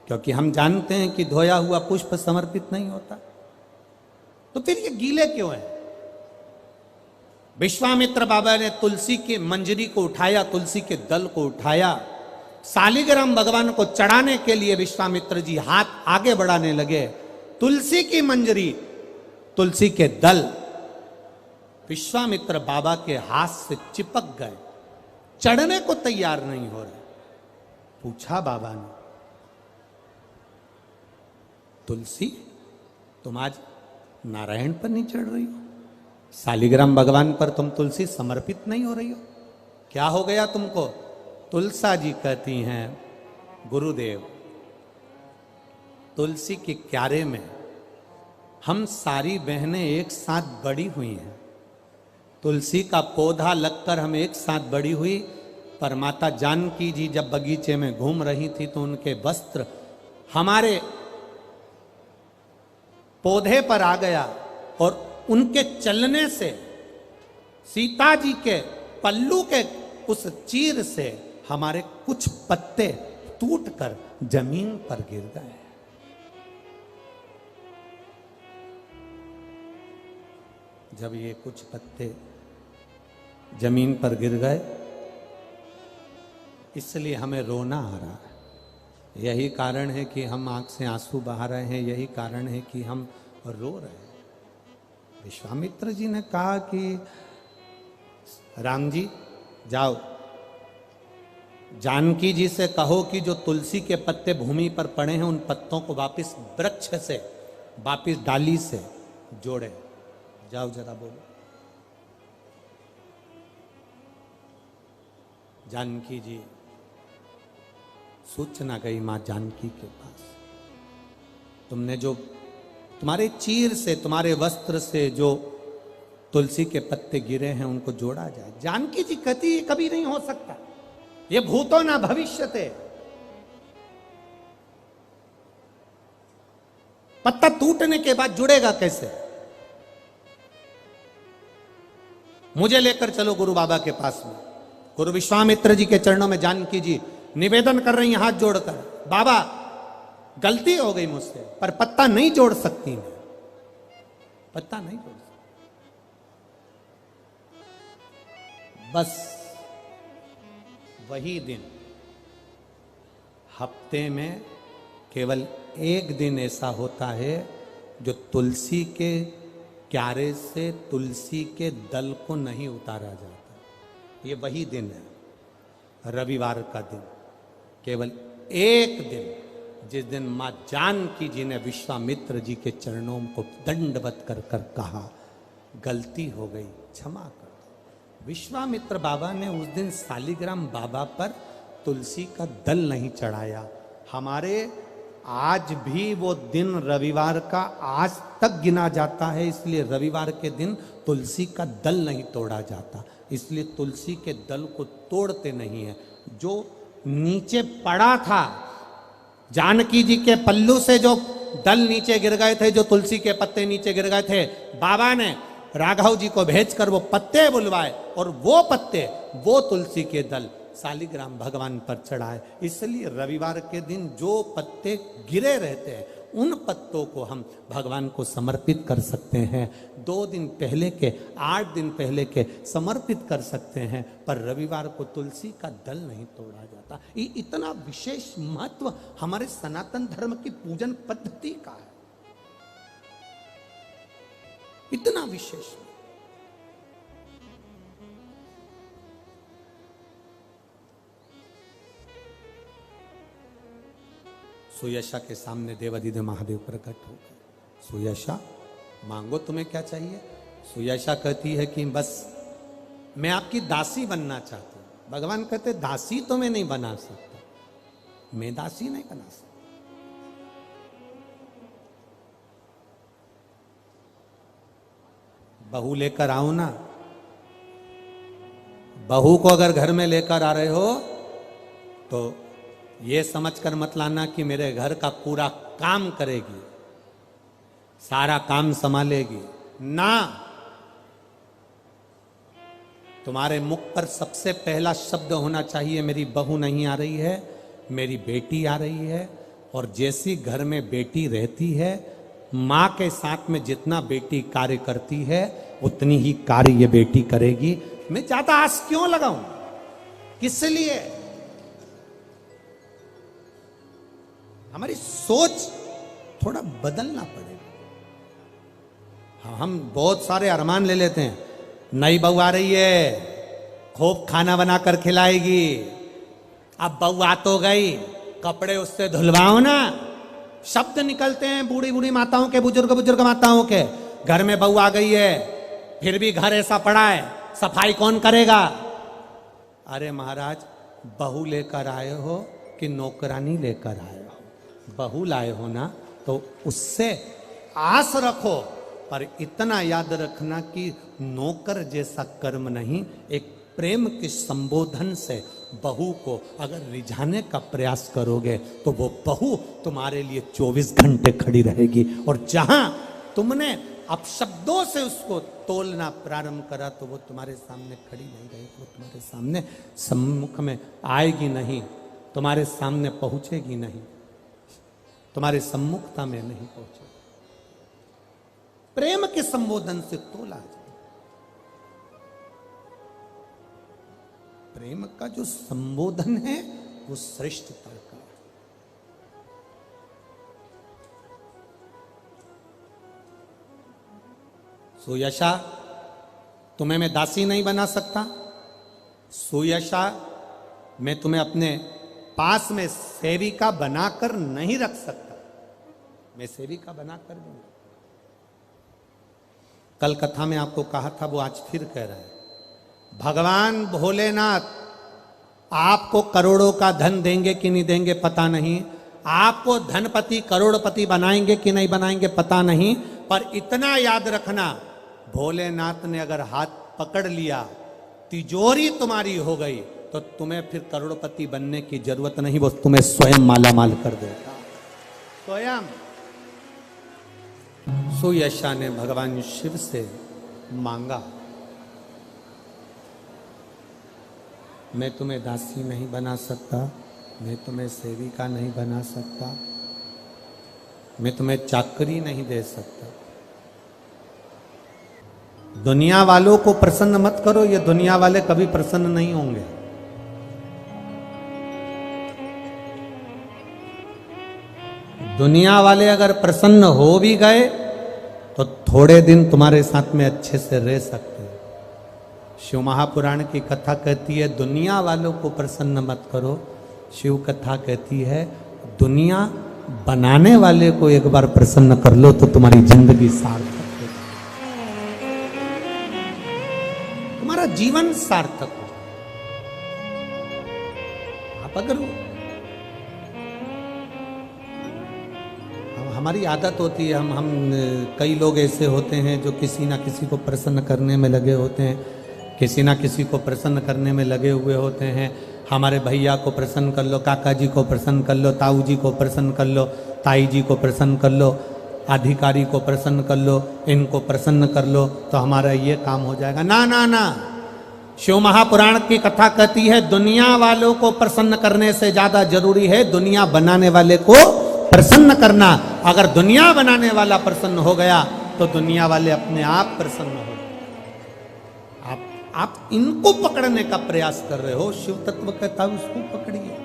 क्योंकि हम जानते हैं कि धोया हुआ पुष्प समर्पित नहीं होता, तो फिर ये गीले क्यों है? विश्वामित्र बाबा ने तुलसी के मंजरी को उठाया, तुलसी के दल को उठाया, शालिग्राम भगवान को चढ़ाने के लिए विश्वामित्र जी हाथ आगे बढ़ाने लगे। तुलसी की मंजरी, तुलसी के दल विश्वामित्र बाबा के हाथ से चिपक गए, चढ़ने को तैयार नहीं हो रहे। पूछा बाबा ने, तुलसी, तुम आज नारायण पर नहीं चढ़ रही हो, शालिग्राम भगवान पर तुम तुलसी समर्पित नहीं हो रही हो, क्या हो गया तुमको? तुलसा जी कहती हैं, गुरुदेव, तुलसी के क्यारे में हम सारी बहनें एक साथ बड़ी हुई हैं, तुलसी का पौधा लगकर हम एक साथ बड़ी हुई, पर माता जानकी जी जब बगीचे में घूम रही थी तो उनके वस्त्र हमारे पौधे पर आ गया और उनके चलने से सीता जी के पल्लू के उस चीर से हमारे कुछ पत्ते टूटकर जमीन पर गिर गए। जब ये कुछ पत्ते जमीन पर गिर गए इसलिए हमें रोना आ रहा है। यही कारण है कि हम आंख से आंसू बहा रहे हैं, यही कारण है कि हम रो रहे हैं। विश्वामित्र जी ने कहा कि राम जी जाओ, जानकी जी से कहो कि जो तुलसी के पत्ते भूमि पर पड़े हैं उन पत्तों को वापस वृक्ष से, वापस डाली से जोड़े। जाओ जरा बोलो। जानकी जी सूचना गई मां जानकी के पास, तुमने जो तुम्हारे चीर से, तुम्हारे वस्त्र से जो तुलसी के पत्ते गिरे हैं उनको जोड़ा जाए। जानकी जी कहती ये कभी नहीं हो सकता, ये भूतो ना भविष्यते। पत्ता टूटने के बाद जुड़ेगा कैसे? मुझे लेकर चलो गुरु बाबा के पास में। गुरु विश्वामित्र जी के चरणों में जानकी जी निवेदन कर रही हैं हाथ जोड़कर, बाबा गलती हो गई मुझसे, पर पत्ता नहीं जोड़ सकती मैं, पत्ता नहीं जोड़ सकती। बस वही दिन, हफ्ते में केवल एक दिन ऐसा होता है जो तुलसी के क्यारे से तुलसी के दल को नहीं उतारा जाता। ये वही दिन है, रविवार का दिन, केवल एक दिन, जिस दिन मां जानकी जी ने विश्वामित्र जी के चरणों को दंडवत कर कर कहा गलती हो गई, क्षमा कर दो। विश्वामित्र बाबा ने उस दिन शालिग्राम बाबा पर तुलसी का दल नहीं चढ़ाया। हमारे आज भी वो दिन रविवार का आज तक गिना जाता है, इसलिए रविवार के दिन तुलसी का दल नहीं तोड़ा जाता, इसलिए तुलसी के दल को तोड़ते नहीं है। जो नीचे पड़ा था, जानकी जी के पल्लू से जो दल नीचे गिर गए थे, जो तुलसी के पत्ते नीचे गिर गए थे, बाबा ने राघव जी को भेजकर वो पत्ते बुलवाए और वो पत्ते, वो तुलसी के दल शालिग्राम भगवान पर चढ़ाए। इसलिए रविवार के दिन जो पत्ते गिरे रहते हैं उन पत्तों को हम भगवान को समर्पित कर सकते हैं। 2 दिन पहले के, 8 दिन पहले के समर्पित कर सकते हैं, पर रविवार को तुलसी का दल नहीं तोड़ा जाता। ये इतना विशेष महत्व हमारे सनातन धर्म की पूजन पद्धति का है, इतना विशेष। सुयशा के सामने देवादिदेव महादेव प्रकट हो गए। सुयशा मांगो तुम्हें क्या चाहिए? सुयशा कहती है कि बस मैं आपकी दासी बनना चाहती हूं। भगवान कहते दासी तो मैं नहीं बना सकता, मैं दासी नहीं बना सकता। बहू लेकर आओ ना। बहू को अगर घर में लेकर आ रहे हो तो ये समझकर मत लाना कि मेरे घर का पूरा काम करेगी, सारा काम संभालेगी ना। तुम्हारे मुख पर सबसे पहला शब्द होना चाहिए मेरी बहू नहीं आ रही है, मेरी बेटी आ रही है। और जैसी घर में बेटी रहती है, मां के साथ में जितना बेटी कार्य करती है उतनी ही कार्य ये बेटी करेगी। मैं ज्यादा आस क्यों लगाऊं? किस लिए? हमारी सोच थोड़ा बदलना पड़ेगा। हाँ, हम बहुत सारे अरमान ले लेते हैं, नई बहू आ रही है, खूब खाना बनाकर खिलाएगी। अब बहू आ तो गई, कपड़े उससे धुलवाओ ना। शब्द निकलते हैं बूढ़ी बूढ़ी माताओं के, बुजुर्ग माताओं के, घर में बहू आ गई है फिर भी घर ऐसा पड़ा है, सफाई कौन करेगा? अरे महाराज, बहू लेकर आए हो कि नौकरानी लेकर आए हो? बहू लाए हो ना तो उससे आस रखो, पर इतना याद रखना कि नौकर जैसा कर्म नहीं, एक प्रेम के संबोधन से बहू को अगर रिझाने का प्रयास करोगे तो वो बहू तुम्हारे लिए 24 घंटे खड़ी रहेगी, और जहां तुमने अपशब्दों से उसको तोलना प्रारंभ करा तो वो तुम्हारे सामने खड़ी नहीं रहेगी, वो तुम्हारे सामने सम्मुख में आएगी नहीं, तुम्हारे सामने पहुंचेगी नहीं, तुम्हारे सम्मुखता में नहीं पहुंचेगी। प्रेम के संबोधन से तोला जाए। प्रेम का जो संबोधन है वो श्रेष्ठता का। सुयशा, तुम्हें मैं दासी नहीं बना सकता। सुयशा, मैं तुम्हें अपने पास में सेविका बनाकर नहीं रख सकता। मैं सेविका बनाकर दूंगा। कल कथा में आपको कहा था, वो आज फिर कह रहा है। भगवान भोलेनाथ आपको करोड़ों का धन देंगे कि नहीं देंगे पता नहीं, आपको धनपति करोड़पति बनाएंगे कि नहीं बनाएंगे पता नहीं, पर इतना याद रखना, भोलेनाथ ने अगर हाथ पकड़ लिया, तिजोरी तुम्हारी हो गई, तो तुम्हें फिर करोड़पति बनने की जरूरत नहीं, वो तुम्हें स्वयं मालामाल कर देगा, स्वयं। सुयशा ने भगवान शिव से मांगा, मैं तुम्हें दासी नहीं बना सकता, मैं तुम्हें सेविका नहीं बना सकता, मैं तुम्हें चाकरी नहीं दे सकता। दुनिया वालों को प्रसन्न मत करो, ये दुनिया वाले कभी प्रसन्न नहीं होंगे। दुनिया वाले अगर प्रसन्न हो भी गए तो थोड़े दिन तुम्हारे साथ में अच्छे से रह सकते हैं। शिव महापुराण की कथा कहती है दुनिया वालों को प्रसन्न मत करो, शिव कथा कहती है दुनिया बनाने वाले को एक बार प्रसन्न कर लो तो तुम्हारी जिंदगी सार्थक हो, तुम्हारा जीवन सार्थक हो। आप अगर हमारी आदत होती है, हम कई लोग ऐसे होते हैं जो किसी ना किसी को प्रसन्न करने में लगे होते हैं, किसी ना किसी को प्रसन्न करने में लगे हुए होते हैं। हमारे भैया को प्रसन्न कर लो, काका जी को प्रसन्न कर लो, ताऊ जी को प्रसन्न कर लो, ताई जी को प्रसन्न कर लो, अधिकारी को प्रसन्न कर लो, इनको प्रसन्न कर लो तो हमारा ये काम हो जाएगा। ना ना ना, शिव महापुराण की कथा कहती है दुनिया वालों को प्रसन्न करने से ज्यादा जरूरी है दुनिया बनाने वाले को प्रसन्न करना। अगर दुनिया बनाने वाला प्रसन्न हो गया तो दुनिया वाले अपने आप प्रसन्न हो। आप इनको पकड़ने का प्रयास कर रहे हो, शिव तत्व कहता है उसको पकड़िए।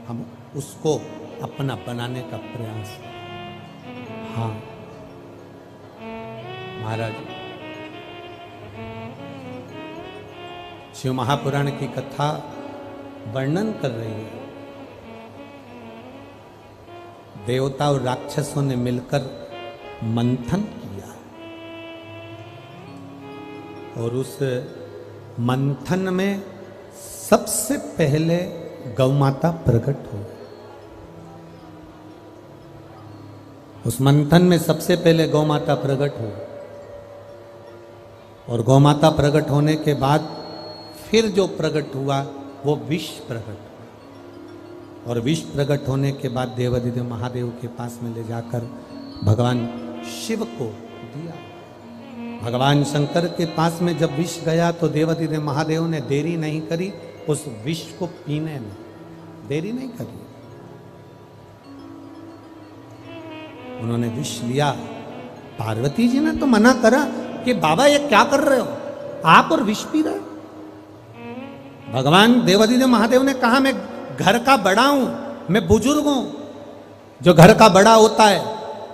हम उसको अपना बनाने का प्रयास। हाँ महाराज, शिव महापुराण की कथा वर्णन कर रही है, देवता और राक्षसों ने मिलकर मंथन किया और उस मंथन में सबसे पहले गौ माता प्रकट हुई। उस मंथन में सबसे पहले गौ माता प्रकट हुई और गौ माता प्रकट होने के बाद फिर जो प्रकट हुआ वो विष प्रकट हुआ और विष प्रकट होने के बाद देवाधिदेव महादेव के पास में ले जाकर भगवान शिव को दिया। भगवान शंकर के पास में जब विष गया तो देवाधिदेव महादेव ने देरी नहीं करी, उस विष को पीने में देरी नहीं करी। उन्होंने विष लिया। पार्वती जी ने तो मना करा कि बाबा ये क्या कर रहे हो, आप और विष पी रहे हो। भगवान देवाधिदेव महादेव ने कहा मैं घर का बड़ा हूं, मैं बुजुर्ग हूं। जो घर का बड़ा होता है,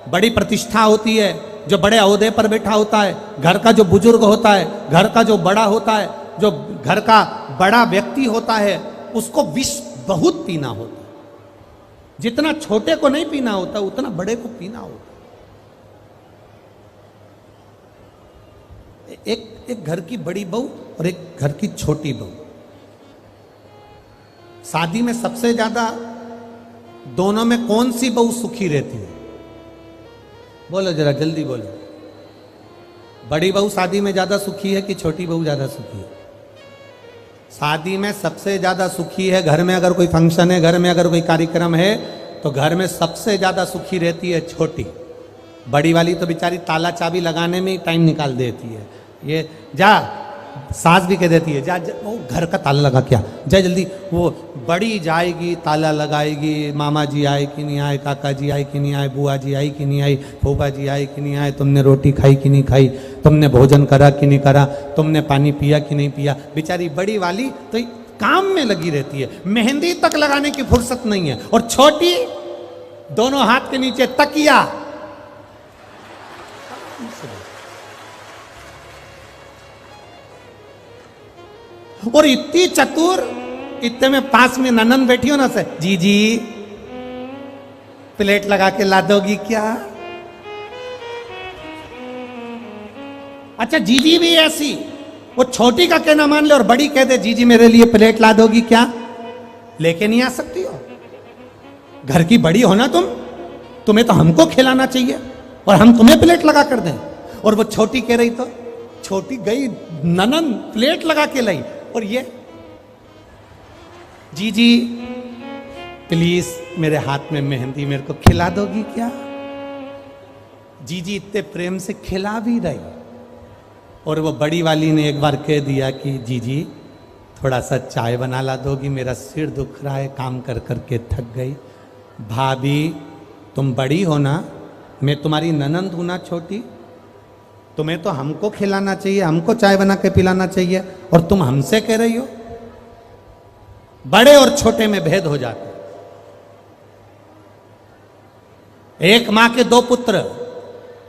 बड़ी प्रतिष्ठा होती है, जो बड़े ओहदे पर बैठा होता है, घर का जो बुजुर्ग होता है, घर का जो बड़ा होता है, जो घर का बड़ा व्यक्ति होता है, उसको विष बहुत पीना होता है। जितना छोटे को नहीं पीना होता उतना बड़े को पीना होता। एक घर की बड़ी बहू और एक घर की छोटी बहू, शादी में सबसे ज्यादा दोनों में कौन सी बहू सुखी रहती है? बोलो जरा जल्दी बोलो। बड़ी बहू शादी में ज्यादा सुखी है कि छोटी बहू ज्यादा सुखी है? शादी में सबसे ज्यादा सुखी है। घर में अगर कोई फंक्शन है, घर में अगर कोई कार्यक्रम है, तो घर में सबसे ज्यादा सुखी रहती है छोटी। बड़ी वाली तो बेचारी ताला चाबी लगाने में ही टाइम निकाल देती है। ये जा, सास भी कह देती है जा, जा वो घर का ताला लगा क्या, जा जल्दी। वो बड़ी जाएगी, ताला लगाएगी, मामा जी आए कि नहीं आए, काका जी आए कि नहीं आए, बुआ जी आई कि नहीं आई, फूफा जी आए कि नहीं आए, तुमने रोटी खाई कि नहीं खाई, तुमने भोजन करा कि नहीं करा, तुमने पानी पिया कि नहीं पिया। बेचारी बड़ी वाली तो काम में लगी रहती है, मेहंदी तक लगाने की फुर्सत नहीं है। और छोटी दोनों हाथ के नीचे तकिया, और इतनी चतुर, इतने में पास में ननन बैठी हो ना से, जी जी प्लेट लगा के ला दोगी क्या? अच्छा जीजी भी ऐसी, वो छोटी का कहना मान ले और बड़ी कह दे जीजी मेरे लिए प्लेट ला दोगी क्या? लेके नहीं आ सकती हो? घर की बड़ी हो ना तुम, तुम्हें तो हमको खिलाना चाहिए और हम तुम्हें प्लेट लगा कर दें। और वो छोटी कह रही तो, छोटी गई ननन प्लेट लगा के लाई, और ये जीजी प्लीज मेरे हाथ में मेहंदी मेरे को खिला दोगी क्या? जीजी इतने प्रेम से खिला भी रही। और वो बड़ी वाली ने एक बार कह दिया कि जीजी थोड़ा सा चाय बना ला दोगी, मेरा सिर दुख रहा है, काम कर करके थक गई। भाभी तुम बड़ी हो ना, मैं तुम्हारी ननंद हूं ना छोटी, तुम्हें तो हमको खिलाना चाहिए, हमको चाय बना के पिलाना चाहिए, और तुम हमसे कह रही हो। बड़े और छोटे में भेद हो जाते। एक मां के दो पुत्र,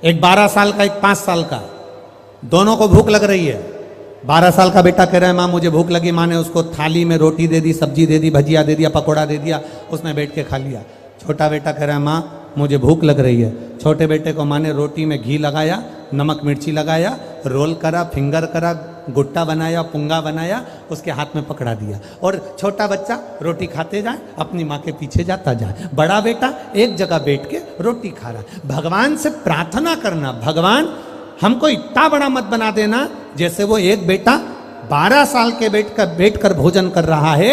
एक 12 साल का, एक 5 साल का, दोनों को भूख लग रही है। 12 साल का बेटा कह रहा है मां मुझे भूख लगी, मां ने उसको थाली में रोटी दे दी, सब्जी दे दी, भजिया दे दिया, पकौड़ा दे दिया, उसने बैठ के खा लिया। छोटा बेटा कह रहा है मां मुझे भूख लग रही है। छोटे बेटे को मां ने रोटी में घी लगाया, नमक मिर्ची लगाया, रोल करा, फिंगर करा, गुट्टा बनाया, पुंगा बनाया, उसके हाथ में पकड़ा दिया। और छोटा बच्चा रोटी खाते जाए, अपनी माँ के पीछे जाता जाए। बड़ा बेटा एक जगह बैठ के रोटी खा रहा। भगवान से प्रार्थना करना, भगवान हमको इतना बड़ा मत बना देना जैसे वो एक बेटा 12 साल के बैठकर भोजन कर रहा है,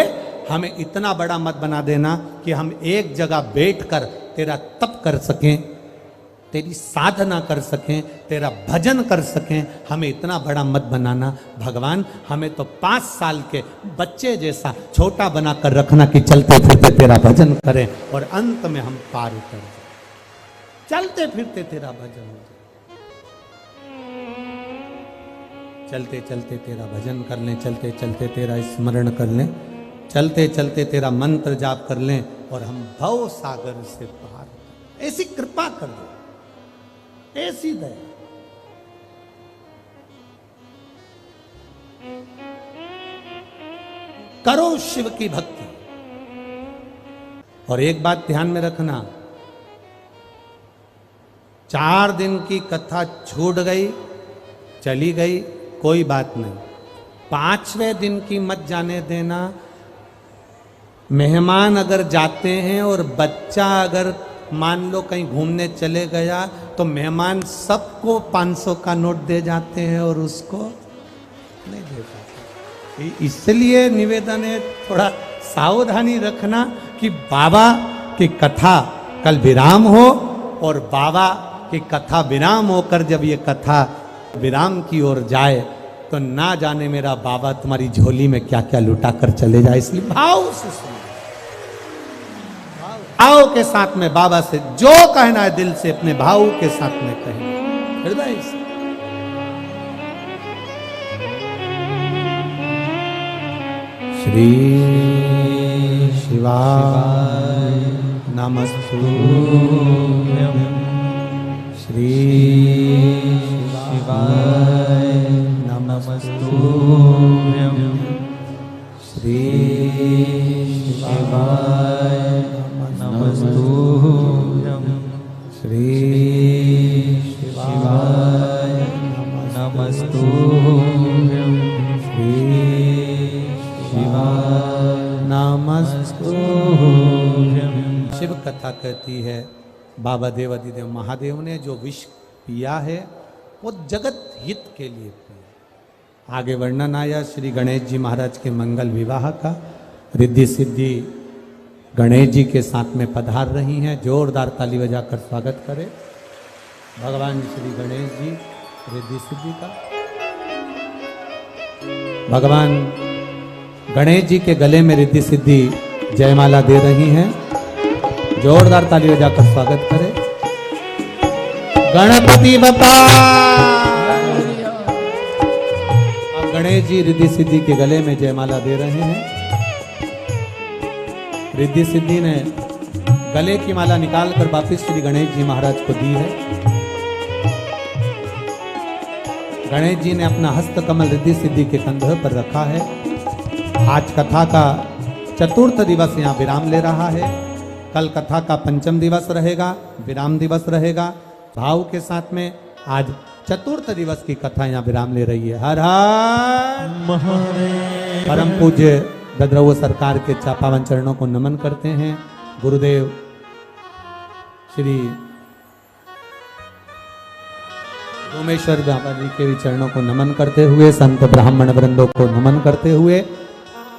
हमें इतना बड़ा मत बना देना कि हम एक जगह बैठकर तेरा तप कर सकें, तेरी साधना कर सकें, तेरा भजन कर सकें। हमें इतना बड़ा मत बनाना भगवान, हमें तो 5 साल के बच्चे जैसा छोटा बना कर रखना कि चलते फिरते तेरा भजन करें और अंत में हम पार उतर जाए, चलते फिरते तेरा भजन हो जाए। चलते चलते तेरा भजन कर लें, चलते चलते तेरा स्मरण कर लें, चलते चलते तेरा मंत्र जाप कर लें और हम भव सागर से पार। ऐसी कृपा कर दो, ऐसी दया। करो शिव की भक्ति। और एक बात ध्यान में रखना, 4 दिन की कथा छूट गई, चली गई, कोई बात नहीं। 5वें दिन की मत जाने देना। मेहमान अगर जाते हैं और बच्चा अगर मान लो कहीं घूमने चले गया तो मेहमान सबको 500 का नोट दे जाते हैं और उसको नहीं दे पाते। इसलिए निवेदन है थोड़ा सावधानी रखना कि बाबा की कथा कल विराम हो, और बाबा की कथा विराम होकर जब ये कथा विराम की ओर जाए तो ना जाने मेरा बाबा तुम्हारी झोली में क्या क्या लुटा कर चले जाए। इसलिए भाव से सुनो, भाव के साथ में बाबा से जो कहना है दिल से अपने भाव के साथ में कहें, हृदय से। श्री शिवाय नमस्तुभ्यं, श्री शिवाय नमस्तुभ्यं, श्री शिवाय नमस्तुभ्यं, श्री शिवाय नमस्तुभ्यं, श्री शिवाय नमस्तुभ्यं। शिव कथा कहती है बाबा देवादिदेव महादेव ने जो विष पिया है वो जगत हित के लिए प्रिय। आगे वर्णन आया श्री गणेश जी महाराज के मंगल विवाह का। रिद्धि सिद्धि गणेश जी के साथ में पधार रही हैं। जोरदार ताली बजाकर स्वागत करें भगवान श्री गणेश जी रिद्धि सिद्धि का। भगवान गणेश जी के गले में रिद्धि सिद्धि जयमाला दे रही हैं। जोरदार ताली बजाकर स्वागत करें। गणपति बप्पा। अब गणेश जी रिद्धि सिद्धि के गले में जयमाला दे रहे हैं। रिद्धि सिद्धि ने गले की माला निकालकर वापिस श्री गणेश जी महाराज को दी है। गणेश जी ने अपना हस्त कमल रिद्धि सिद्धि के कंधे पर रखा है। आज कथा का चतुर्थ दिवस यहाँ विराम ले रहा है। कल कथा का पंचम दिवस रहेगा, विराम दिवस रहेगा। भाव के साथ में आज चतुर्थ दिवस की कथा यहाँ विराम ले रही है। हर हर महादेव। परम पूज्य गद्रव सरकार के पावन चरणों को नमन करते हैं। गुरुदेव श्री सोमेश्वर बाबा जी के चरणों को नमन करते हुए, संत ब्राह्मण वृंदों को नमन करते हुए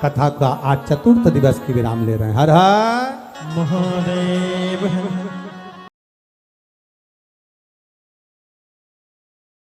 कथा का आज चतुर्थ दिवस की विराम ले रहे हैं। हर हर महादेव।